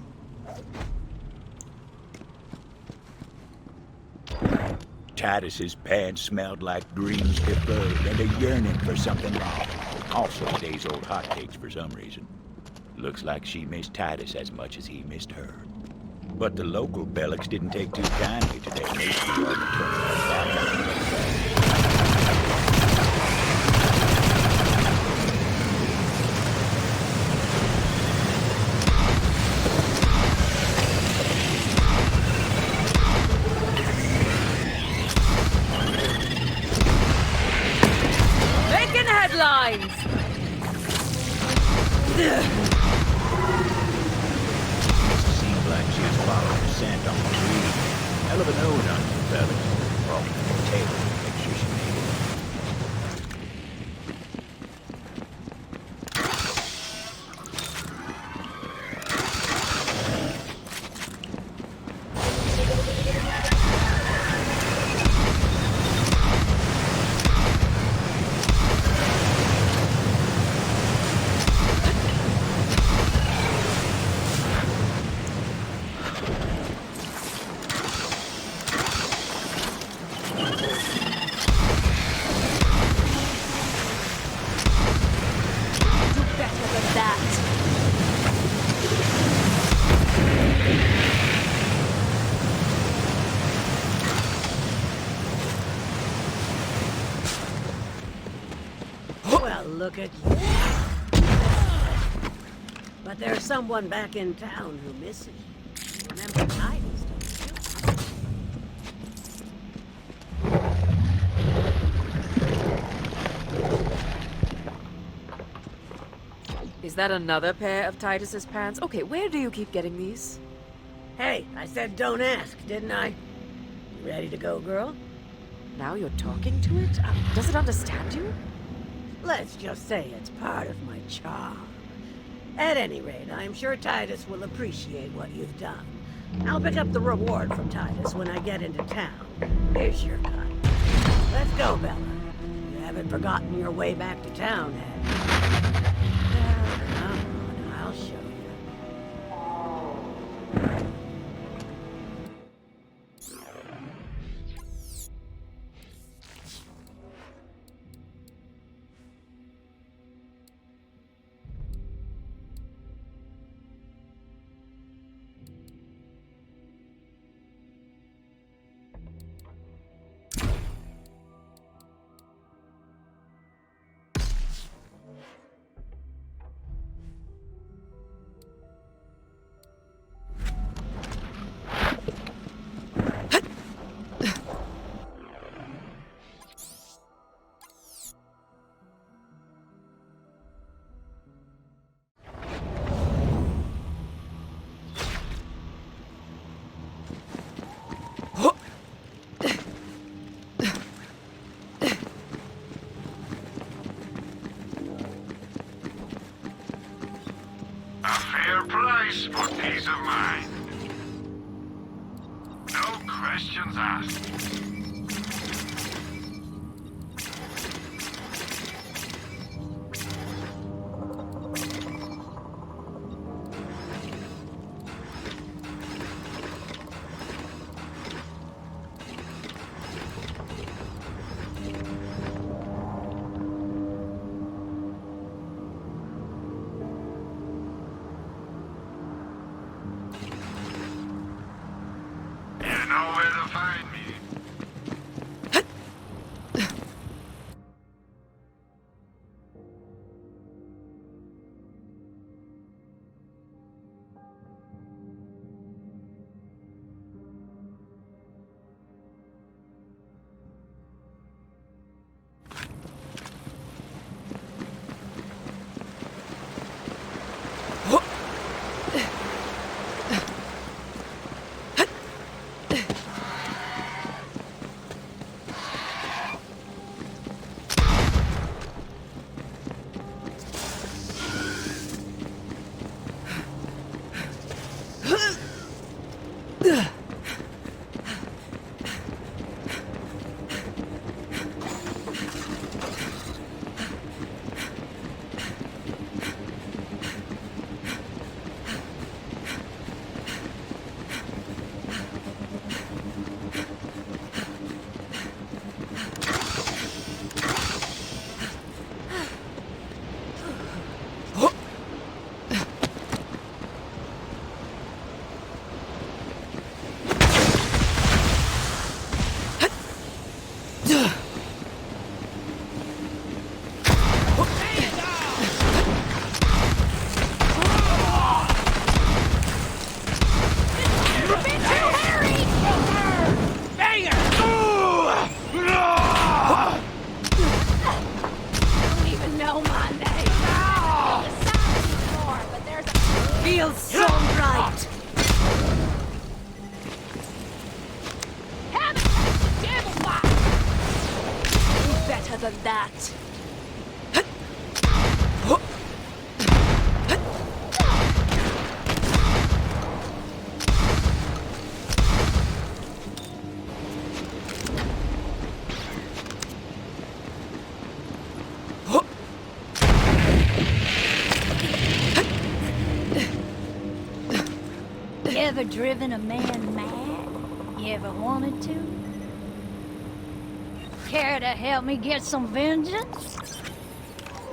Titus's pants smelled like dreams deferred and a yearning for something wrong. Also, days-old hotcakes for some reason. Looks like she missed Titus as much as he missed her. But the local Bellics didn't take too kindly to their matriarch. Making headlines! Seemed like she was following the scent on the tree. Hell of an ode on you, Bellic. Probably the tail of the picture she made. look at you. But there's someone back in town who misses you. Remember Titus, don't you? Is that another pair of Titus's pants? Okay, where do you keep getting these? Hey, I said don't ask, didn't I? You ready to go, girl? Now you're talking to it? Does it understand you? Let's just say it's part of my charm. At any rate, I'm sure Titus will appreciate what you've done. I'll pick up the reward from Titus when I get into town. Here's your cut. Let's go, Bella. You haven't forgotten your way back to town, have you? Come on, I'll show you. Price for peace of mind. No questions asked. Feels so right. Have it, devil wife. Better than that. You ever driven a man mad? You ever wanted to? Care to help me get some vengeance?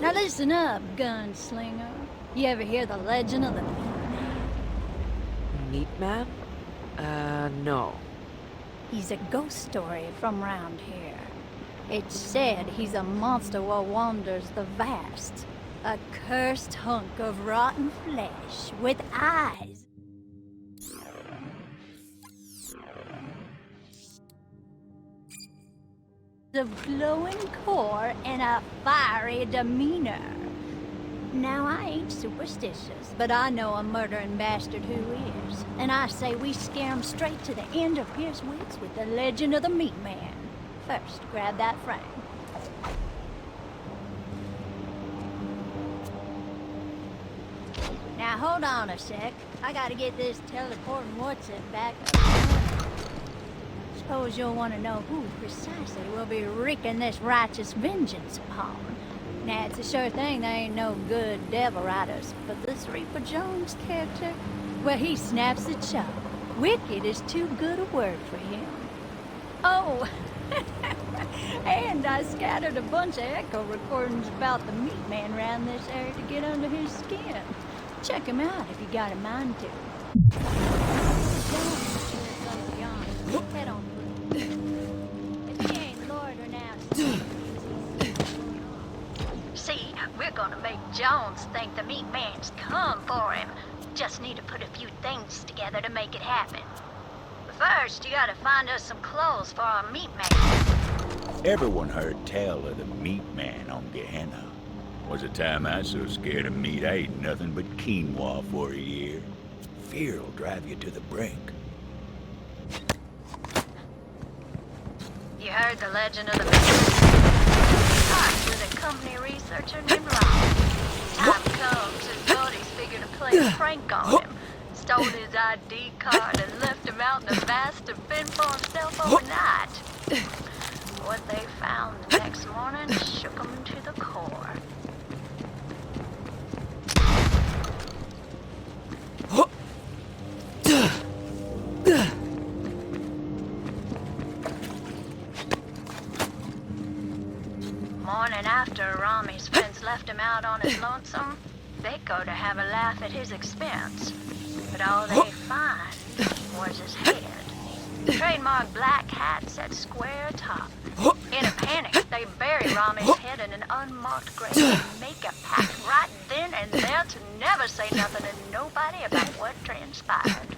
Now listen up, gunslinger. You ever hear the legend of the meatman? Meatman? No. He's a ghost story from round here. It's said he's a monster what wanders the vast. A cursed hunk of rotten flesh with eyes. Of glowing core and a fiery demeanor. Now, I ain't superstitious, but I know a murdering bastard who is. And I say we scare him straight to the end of his wits with the legend of the meatman. First, grab that frame. Now, hold on a sec. I gotta get this teleporting what's-it back up. Suppose you'll want to know who precisely will be wreaking this righteous vengeance upon. Now, it's a sure thing there ain't no good devil riders, but this Reaper Jones character, well, he snaps the chop. Wicked is too good a word for him. Oh, and I scattered a bunch of echo recordings about the meatman around this area to get under his skin. Check him out if you got a mind to. Head on. If he ain't Lord or now. See, we're gonna make Jones think the meatman's come for him. Just need to put a few things together to make it happen. But first, you gotta find us some clothes for our meatman. Everyone heard tell of the meatman on Gehenna. Was a time I so scared of meat I ate nothing but quinoa for a year. Fear'll drive you to the brink. You heard the legend of the meatman? Talked with a company researcher named Rob. Time comes, his buddies figure to play a prank on him. Stole his ID card and left him out in the vast to fend for himself overnight. What they found the next morning shook him to the core. Morning after Rami's friends left him out on his lonesome, they go to have a laugh at his expense. But all they find was his head. Trademark black hat set square top. In a panic, they bury Rami's head in an unmarked grave and make a pact right then and there to never say nothing to nobody about what transpired.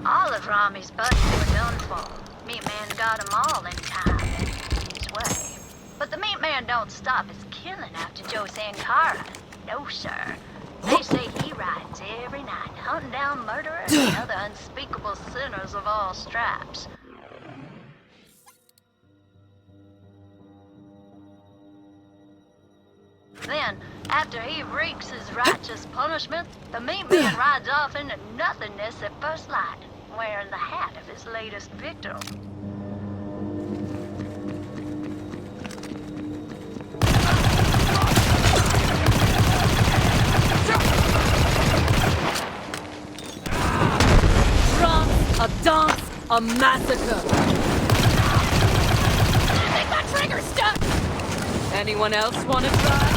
All of Rami's buddies were done for. Meatman got them all in time and his way. But the Meatman don't stop his killing after Joe Sankara. No, sir. They say he rides every night, hunting down murderers and other unspeakable sinners of all stripes. Then, after he wreaks his righteous punishment, the Meatman rides off into nothingness at first light, wearing the hat of his latest victim. A dance, a massacre. I think my trigger's stuck. Anyone else want to try?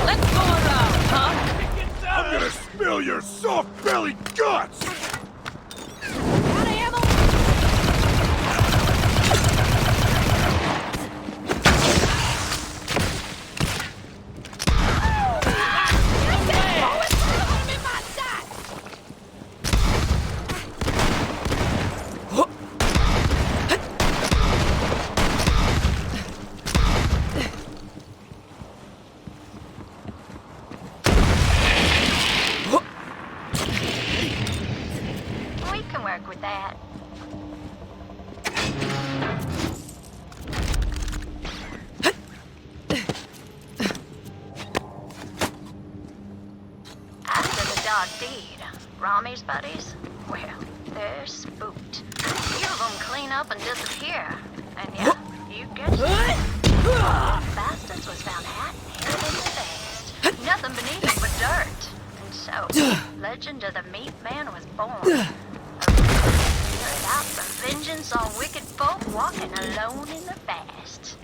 Let's go around, huh? I'm gonna spill your soft-bellied guts! Out of ammo. Rami's buddies? Well, they're spooked. Few of them clean up and disappear. And yeah, you guessed it. Bastards was found hat and head in the vest. Nothing beneath them but dirt. And so, legend of the Meatman was born. A out for vengeance on wicked folk walking alone in the vast.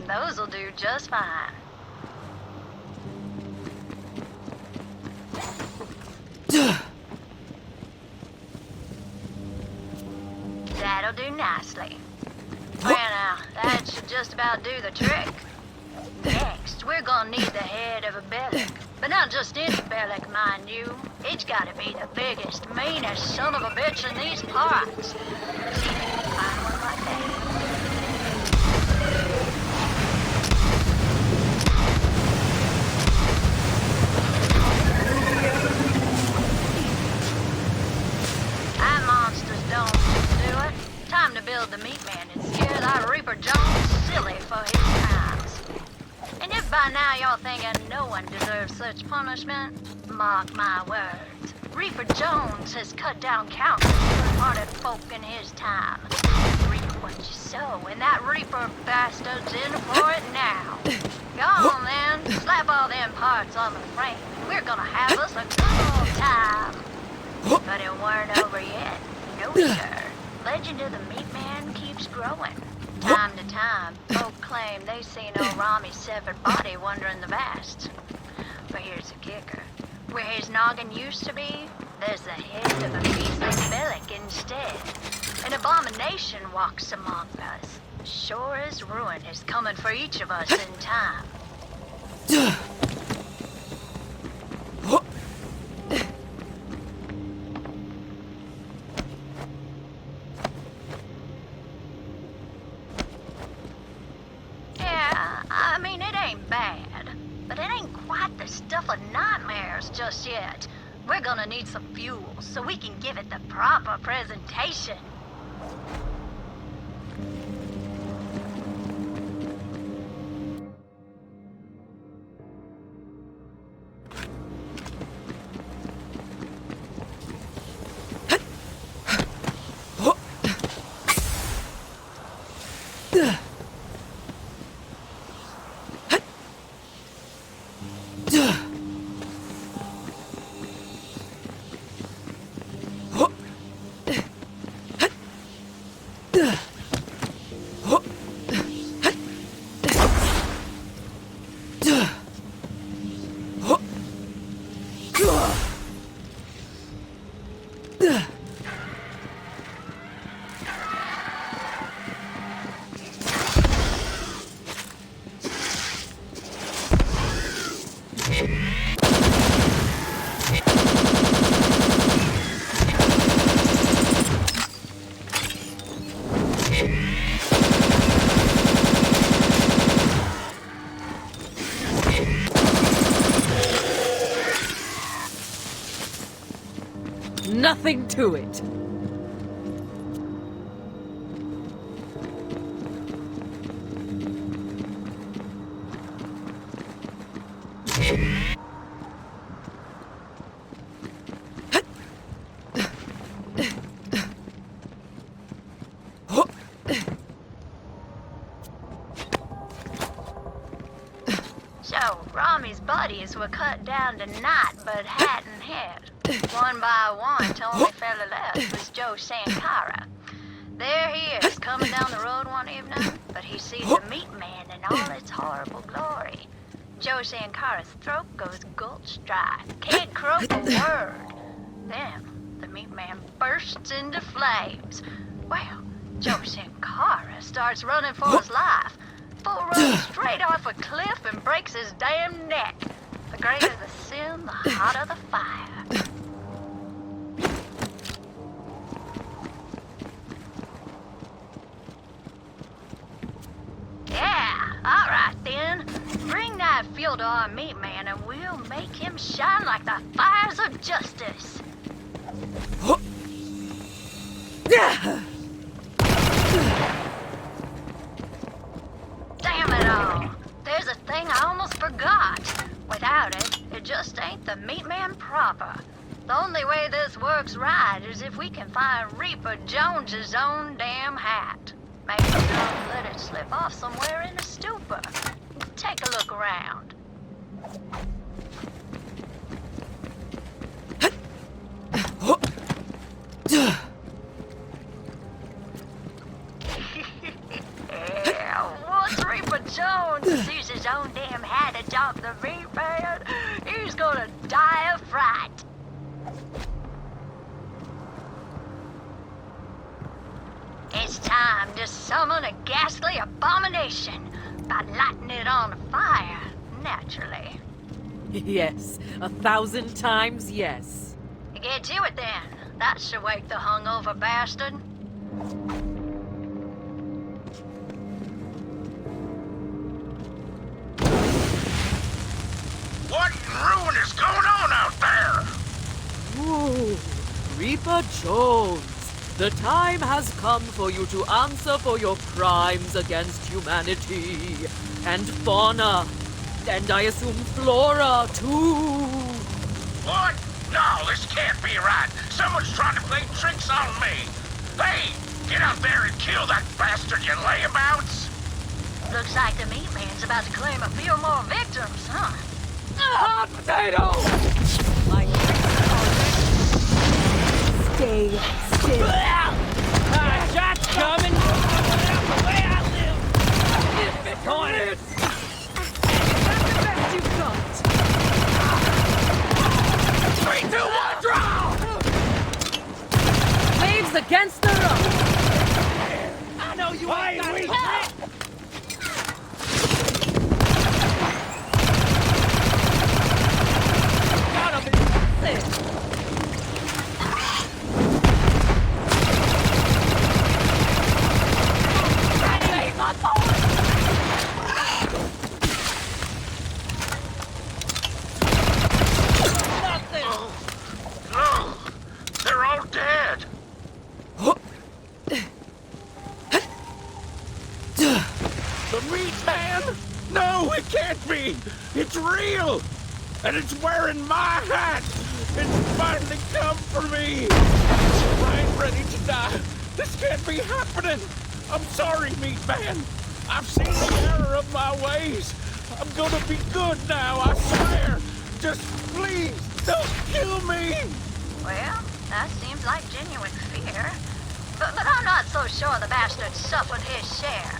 Those'll do just fine. That'll do nicely. Well now, that should just about do the trick. Next, we're gonna need the head of a Bellic. But not just any Bellic, mind you. It's gotta be the biggest, meanest son of a bitch in these parts. See if you can find one like that. Time to build the meatman and scare that Reaper Jones silly for his crimes. And if by now y'all thinking no one deserves such punishment, mark my words. Reaper Jones has cut down countless good-hearted folk in his time. Reap what you sow, and that Reaper bastard's in for it now. Go on then, slap all them parts on the frame. We're gonna have us a good old time. But it weren't over yet. No, sir. Legend of the meatman keeps growing. Time to time, folk claim they seen old Rami's severed body wandering the vast. But here's the kicker. Where his noggin used to be, there's the head of a beastly Bellic instead. An abomination walks among us. Sure as ruin is coming for each of us in time. Just yet. We're gonna need some fuel so we can give it the proper presentation. Nothing to it. trees were cut down tonight but hadn't hit. One by one, the only fella left was Joe Sankara. There he is, coming down the road one evening, but he sees the meatman in all its horrible glory. Joe Sankara's throat goes gulch dry, can't croak a word. Then, the meatman bursts into flames. Well, Joe Sankara starts running for his life. Full run straight off a cliff and breaks his damn neck. The greater the sin, the hotter the fire. Yeah, alright then. Bring that fuel to our meatman and we'll make him shine like the fires of justice. Damn it all. There's a thing I almost forgot. Without it, it just ain't the meatman proper. The only way this works right is if we can find Reaper Jones's own damn hat. Maybe don't let it slip off somewhere in a stupor. Take a look around. Yeah, once Reaper Jones sees his own damn hat atop the meatman, he's gonna die of fright. It's time to summon a ghastly abomination by lighting it on fire, naturally. Yes, 1,000 times yes. Get to it then. That should wake the hungover bastard. What in ruin is going on out there? Ooh, Reaper Jones. The time has come for you to answer for your crimes against humanity. And fauna. And I assume flora, too. What? No, this can't be right. Someone's trying to play tricks on me. Hey, get out there and kill that bastard, you layabouts. Looks like the meatman's about to claim a few more victims, huh? Hot potato! My Stay still. Shots coming! The way I live! Get the corners! That's the best you've got! 3, 2, 1, draw! Waves against the road! I know you ain't got it! Gotta be this! No, they're all dead. The meat man? No, it can't be. It's real. And it's wearing my hat. It's finally come for me. I'm ready to die. This can't be happening. I'm sorry, meat man. I've seen the error of my ways. I'm gonna be good now, I swear. Just please, don't kill me. Well, that seems like genuine fear. But I'm not so sure the bastard suffered his share.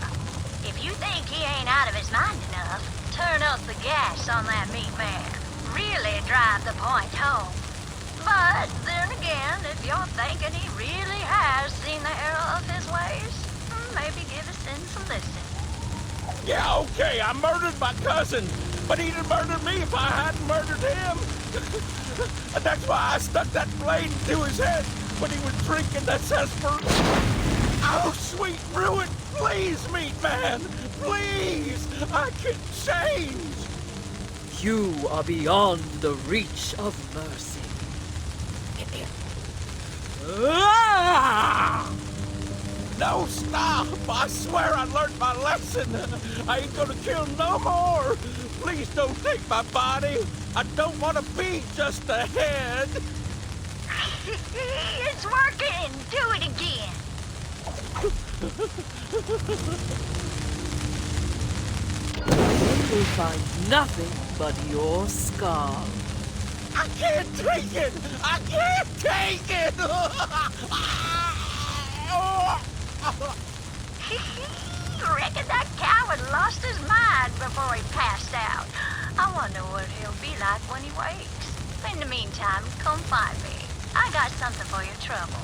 If you think he ain't out of his mind enough, turn up the gas on that meat man. Really drive the point home. But then again, if you're thinking he really has seen the error of his ways, maybe give his sins a listen. Yeah, okay, I murdered my cousin, but he'd have murdered me if I hadn't murdered him. And that's why I stuck that blade into his head when he was drinking that sarsaparilla. Oh, sweet ruin, please, meat man, please, I can change. You are beyond the reach of mercy. No, stop! I swear I learned my lesson. I ain't gonna kill no more. Please don't take my body. I don't want to be just a head. It's working! Do it again! will find nothing but your skull. I can't take it! I can't take it! Reckon that coward lost his mind before he passed out. I wonder what he'll be like when he wakes. In the meantime, come find me. I got something for your trouble.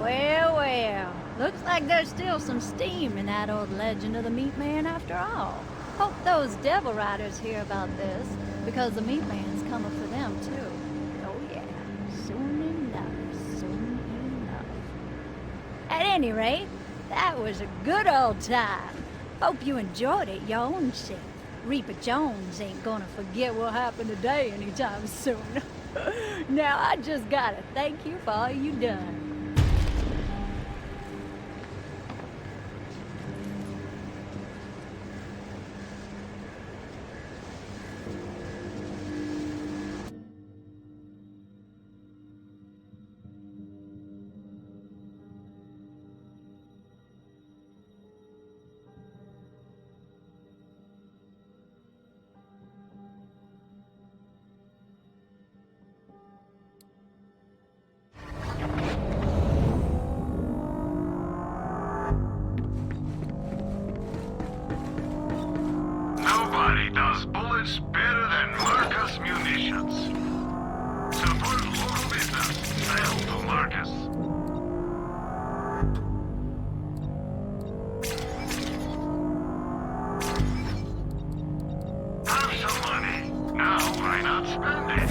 Well, well. Looks like there's still some steam in that old legend of the meatman after all. Hope those devil riders hear about this, because the meatman's coming for them too. Oh yeah, soon enough, soon enough. At any rate, that was a good old time. Hope you enjoyed it your own self. Reaper Jones ain't gonna forget what happened today anytime soon. Now I just gotta thank you for all you done. Nobody does bullets better than Marcus Munitions. Support local business. Sell to Marcus. Have some money. Now why not spend it?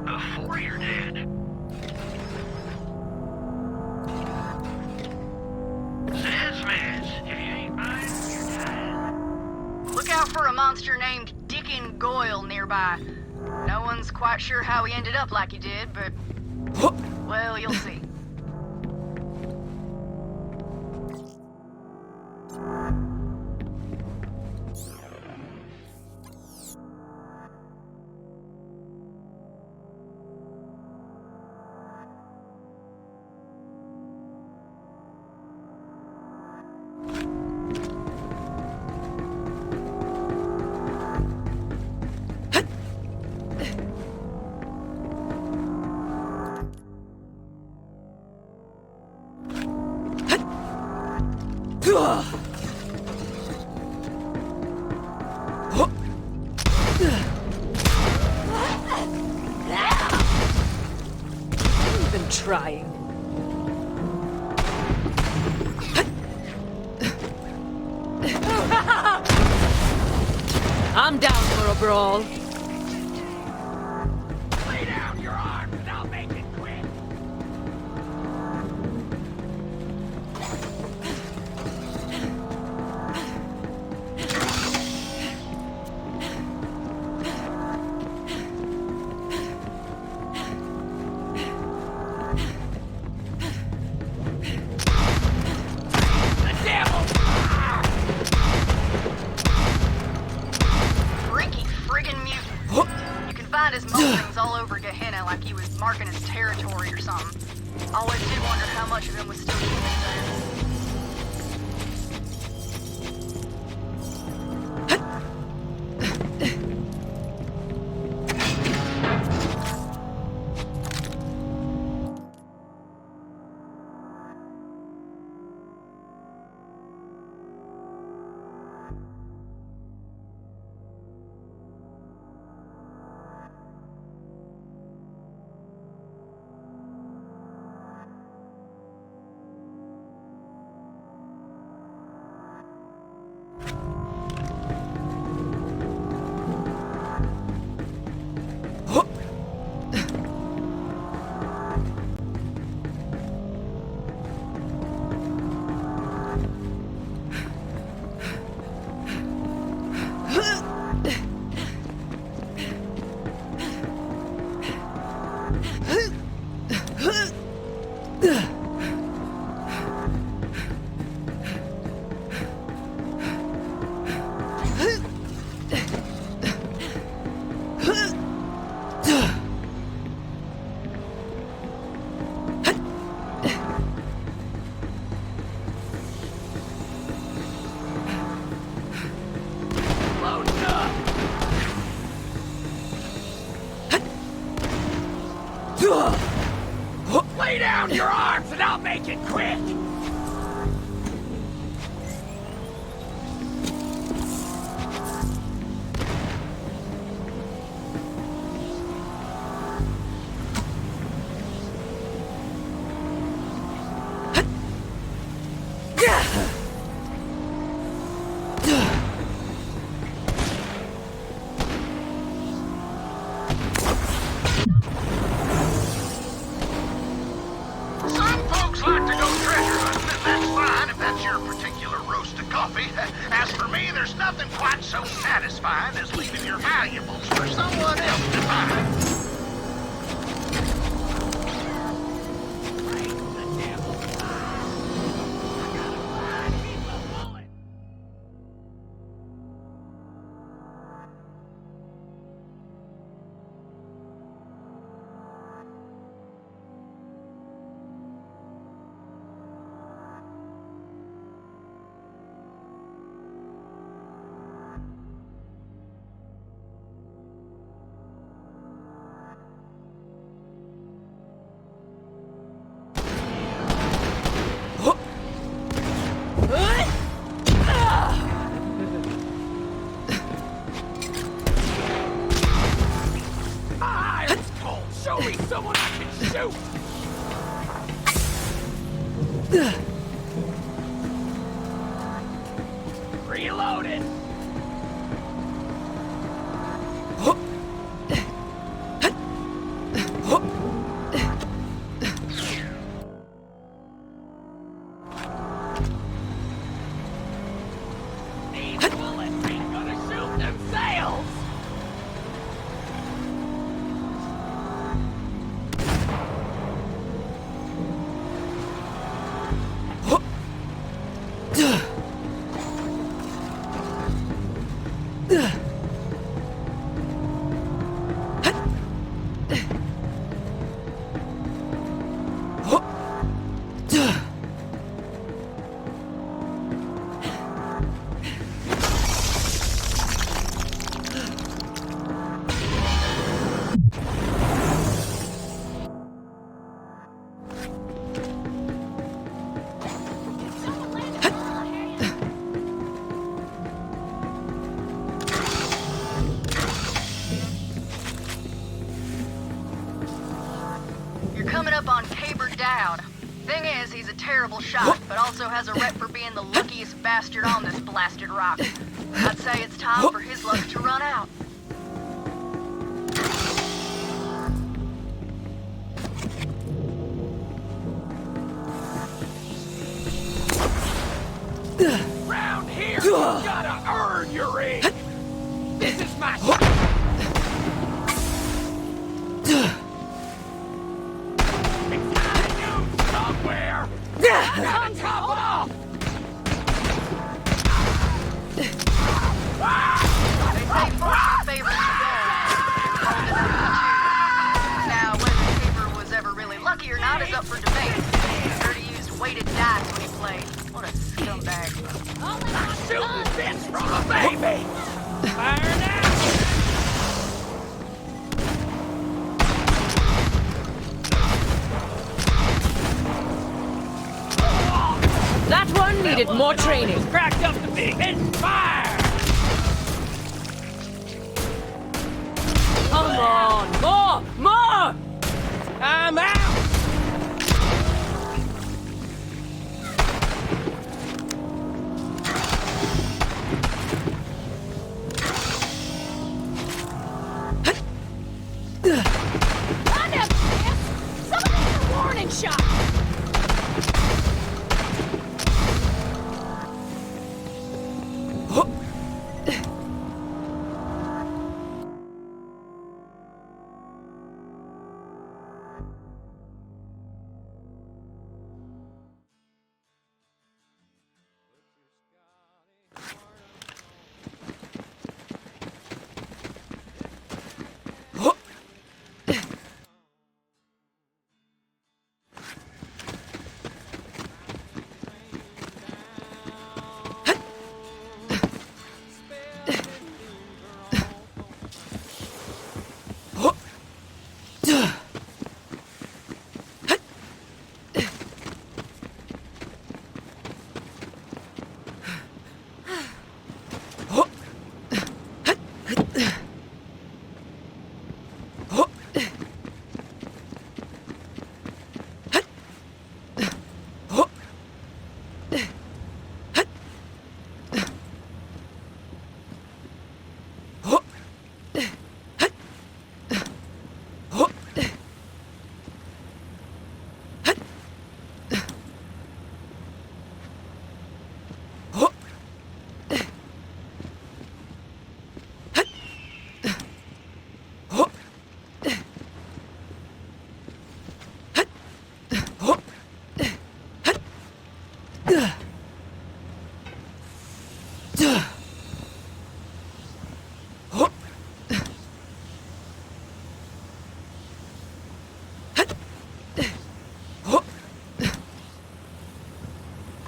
Before you're dead. If you ain't buying, you're dying. Look out for a monster named Dickin Goyle nearby. No one's quite sure how he ended up like he did, but... well, you'll see. Even trying. I'm down for a brawl. Lay down your arms and I'll make it quick. Find his mumblings all over Gehenna like he was marking his territory or something. Always did wonder how much of him was still human there. Lay down your arms and I'll make it quick! Shot, but also has a rep for being the luckiest bastard on this blasted rock. I'd say it's time for his luck to run out. Round here, you gotta earn your ring! This is my shot! It's gotta go somewhere! Gotta top off! They say fortune favors the bold. Now, whether Tabor was ever really lucky or not is up for debate. I heard he used weighted dice when he played. What a scumbag. I'm shooting this from a baby! Fire now! That one needed more training. Cracked up the big and fire! Come on, more! I'm out! I never missed! Somebody get a warning shot!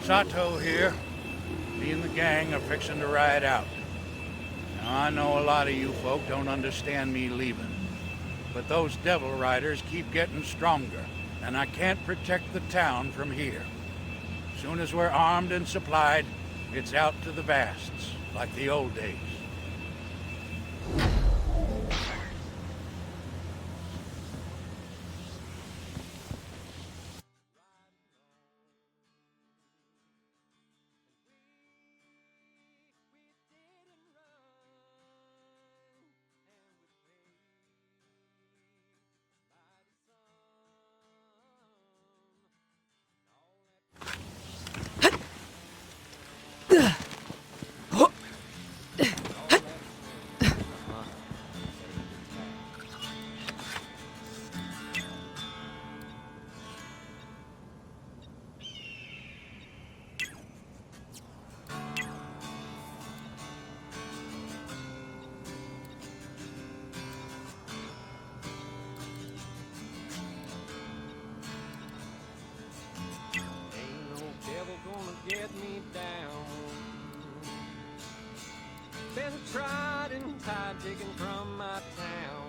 Sato here. Me and the gang are fixing to ride out. Now, I know a lot of you folk don't understand me leaving, but those devil riders keep getting stronger, and I can't protect the town from here. Soon as we're armed and supplied, it's out to the vasts, like the old days. Get me down. Been tried and tied, taken from my town.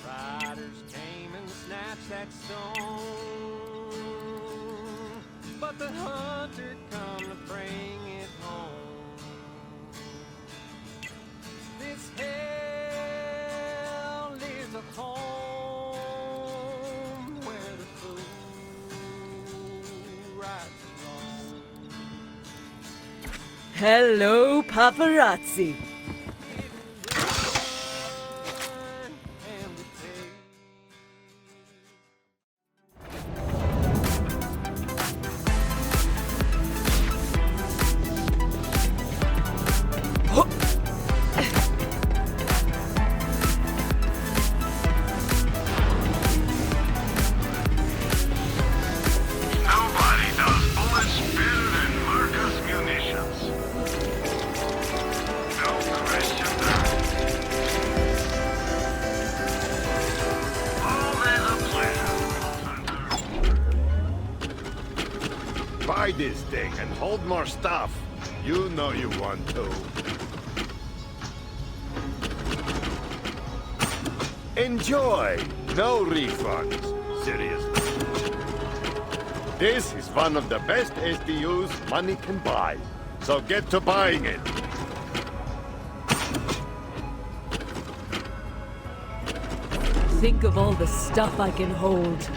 Riders came and snatched that stone, but the hunter come to bring it home. This hell is a home where the fool Hello, paparazzi. Buy this thing and hold more stuff. You know you want to. Enjoy! No refunds. Seriously. This is one of the best SDUs money can buy. So get to buying it. Think of all the stuff I can hold.